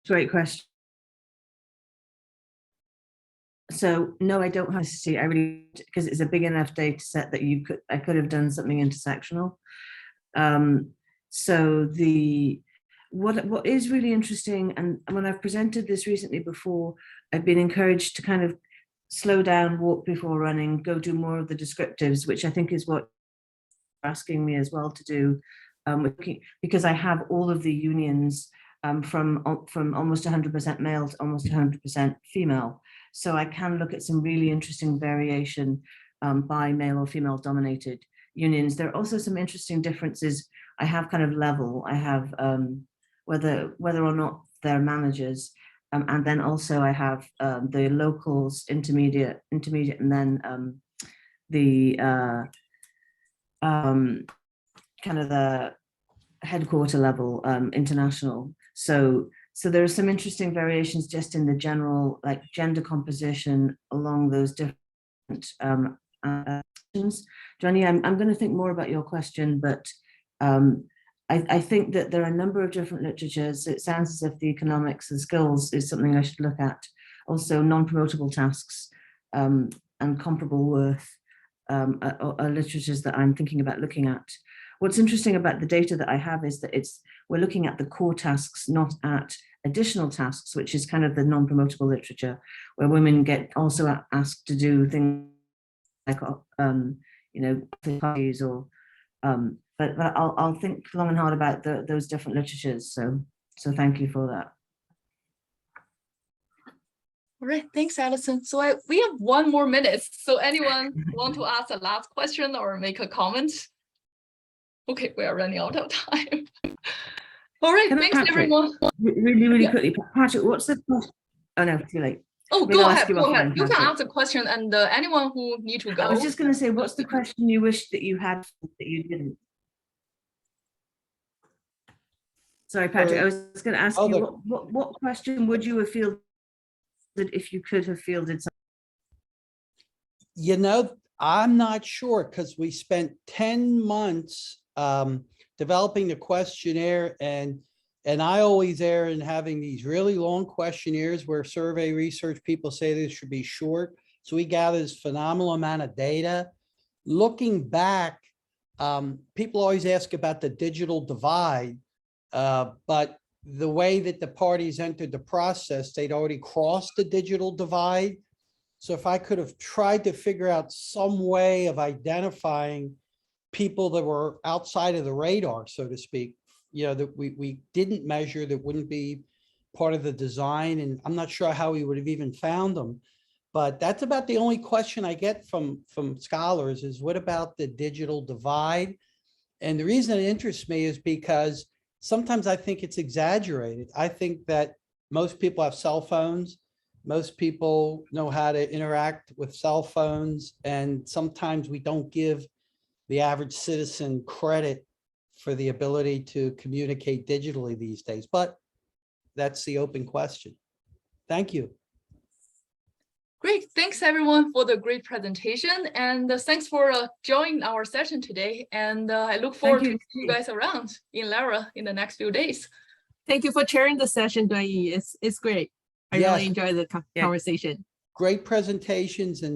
great questions. So no, I don't have to see. I really, because it's a big enough data set that I could have done something intersectional. So what is really interesting, and when I've presented this recently before, I've been encouraged to kind of slow down, walk before running, go do more of the descriptives, which I think is what you're asking me as well to do, because I have all of the unions from almost 100% male to almost 100% female. So I can look at some really interesting variation by male or female dominated unions. There are also some interesting differences. I have kind of level, I have whether or not they're managers, and then also I have the locals, intermediate, and then the kind of the headquarter level, international. So there are some interesting variations just in the general, like, gender composition along those different Johnny, I'm going to think more about your question, but I think that there are a number of different literatures. It sounds as if the economics and skills is something I should look at. Also, non-promotable tasks and comparable worth are literatures that I'm thinking about looking at. What's interesting about the data that I have is that we're looking at the core tasks, not at additional tasks, which is kind of the non-promotable literature, where women get also asked to do things like, parties or, but I'll think long and hard about those different literatures. So thank you for that. All right, thanks, Alison. So we have 1 more minute. So anyone want to ask a last question or make a comment? Okay, we are running out of time. All right, thanks everyone. Really quickly, Patrick, what's the question? Oh no, too late. Oh, Maybe go I'll ahead, ask you go ahead. offline, You can Patrick. ask a question, and anyone who need to go. I was just going to say, what's the question you wish that you had that you didn't? Sorry, Patrick, I was going to ask you, what question would you have fielded if you could have fielded something? You know, I'm not sure, because we spent 10 months developing the questionnaire, and I always err in having these really long questionnaires where survey research people say this should be short. So we gather this phenomenal amount of data. Looking back, people always ask about the digital divide, but the way that the parties entered the process, they'd already crossed the digital divide. So if I could have tried to figure out some way of identifying people that were outside of the radar, so to speak, that we didn't measure, that wouldn't be part of the design. And I'm not sure how we would have even found them. But that's about the only question I get from scholars is, what about the digital divide? And the reason it interests me is because sometimes I think it's exaggerated. I think that most people have cell phones. Most people know how to interact with cell phones. And sometimes we don't give the average citizen credit for the ability to communicate digitally these days. But that's the open question. Thank you. Great, thanks everyone for the great presentation, and thanks for joining our session today. And I look forward to seeing you guys around in LERA in the next few days. Thank you for chairing the session, Dwayne. It's great. I really enjoyed the conversation. Great presentations, and